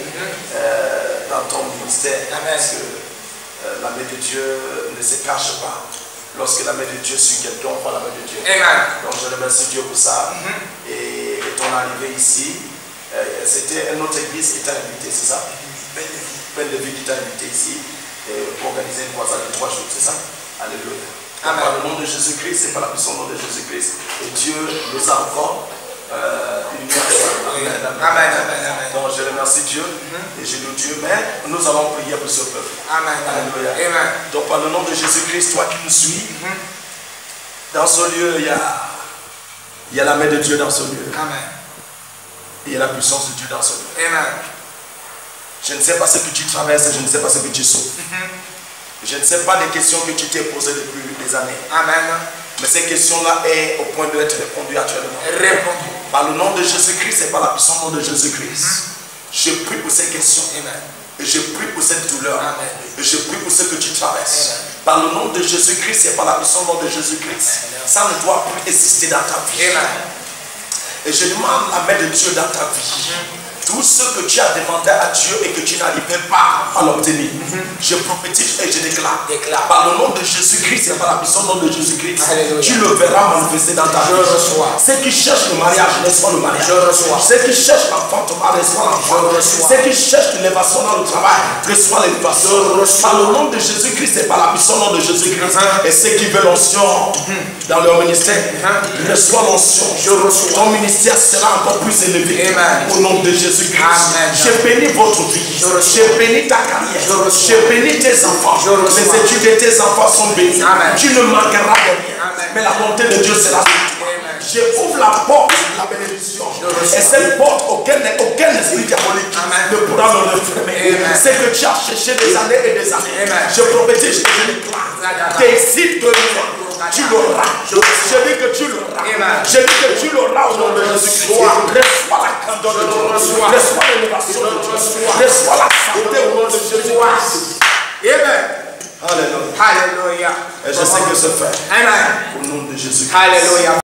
Speaker 2: dans ton ministère. Parce que la main de Dieu ne se cache pas. Lorsque la main de Dieu suit quelqu'un, on prend la main de Dieu. Amen. Donc je remercie Dieu pour ça. Et ton arrivée ici, c'était une autre église qui t'a invité, c'est ça? Peine de vie qui t'a invité ici pour organiser une croisade de 3 jours, c'est ça? Alléluia. Par le nom de Jésus-Christ, c'est par la puissance du nom de Jésus-Christ. Et Dieu nous a encore unis ensemble. Amen. Donc je remercie Dieu et je loue Dieu, mais nous allons prier pour ce peuple. Amen. Alléluia. Amen. Donc par le nom de Jésus-Christ, toi qui nous suis, dans ce lieu, il y a la main de Dieu dans ce lieu. Amen. Il y a la puissance de Dieu dans ce lieu. Amen. Je ne sais pas ce que tu traverses, je ne sais pas ce que tu souffres. Je ne sais pas des questions que tu t'es posées depuis des années. Amen. Mais ces questions-là sont au point d'être répondues actuellement. Répondues. Par le nom de Jésus-Christ et par la puissance du nom de Jésus-Christ. Je prie pour ces questions. Amen. Et je prie pour cette douleur. Amen. Et je prie pour ce que tu traverses. Amen. Par le nom de Jésus-Christ et par la puissance du nom de Jésus-Christ. Ça ne doit plus exister dans ta vie. Amen. Et je demande la main de Dieu dans ta vie. Tout ce que tu as demandé à Dieu et que tu n'arrivais pas à l'obtenir, je prophétise et je déclare. Par le nom de Jésus-Christ et par la puissance du nom de Jésus-Christ, tu le verras manifester dans ta vie. Ceux qui cherchent le mariage, reçoivent le mariage. Ceux qui cherchent l'enfantement, reçoivent l'enfant. Ceux qui cherchent l'élévation dans le travail, reçoivent l'élévation. Par le nom de Jésus-Christ et par la puissance du nom de Jésus-Christ. Et ceux qui veulent l'onction dans leur ministère, reçoivent l'onction. Ton ministère sera encore plus élevé. Au nom de Jésus. Amen. Je bénis votre vie, je bénis ta carrière, je bénis tes enfants, les études de tes enfants sont bénies. Amen. Tu ne manqueras de rien, mais la bonté de Dieu sera sur toi. Je ouvre la porte de la bénédiction et cette porte, aucun esprit diabolique ne pourra me refermer. C'est que tu as cherché des années et des années. Je prophétise que je déclare, décide de tu l'auras. Je dis que tu l'auras. Je dis que tu l'auras au nom de Jésus-Christ. Reçois la candeur de Dieu. Reçois l'élévation de Dieu. Reçois la santé au nom de Jésus-Christ. Amen. Alléluia. Alléluia. Et je sais que c'est fait. Amen. Au nom de Jésus-Christ. Alléluia.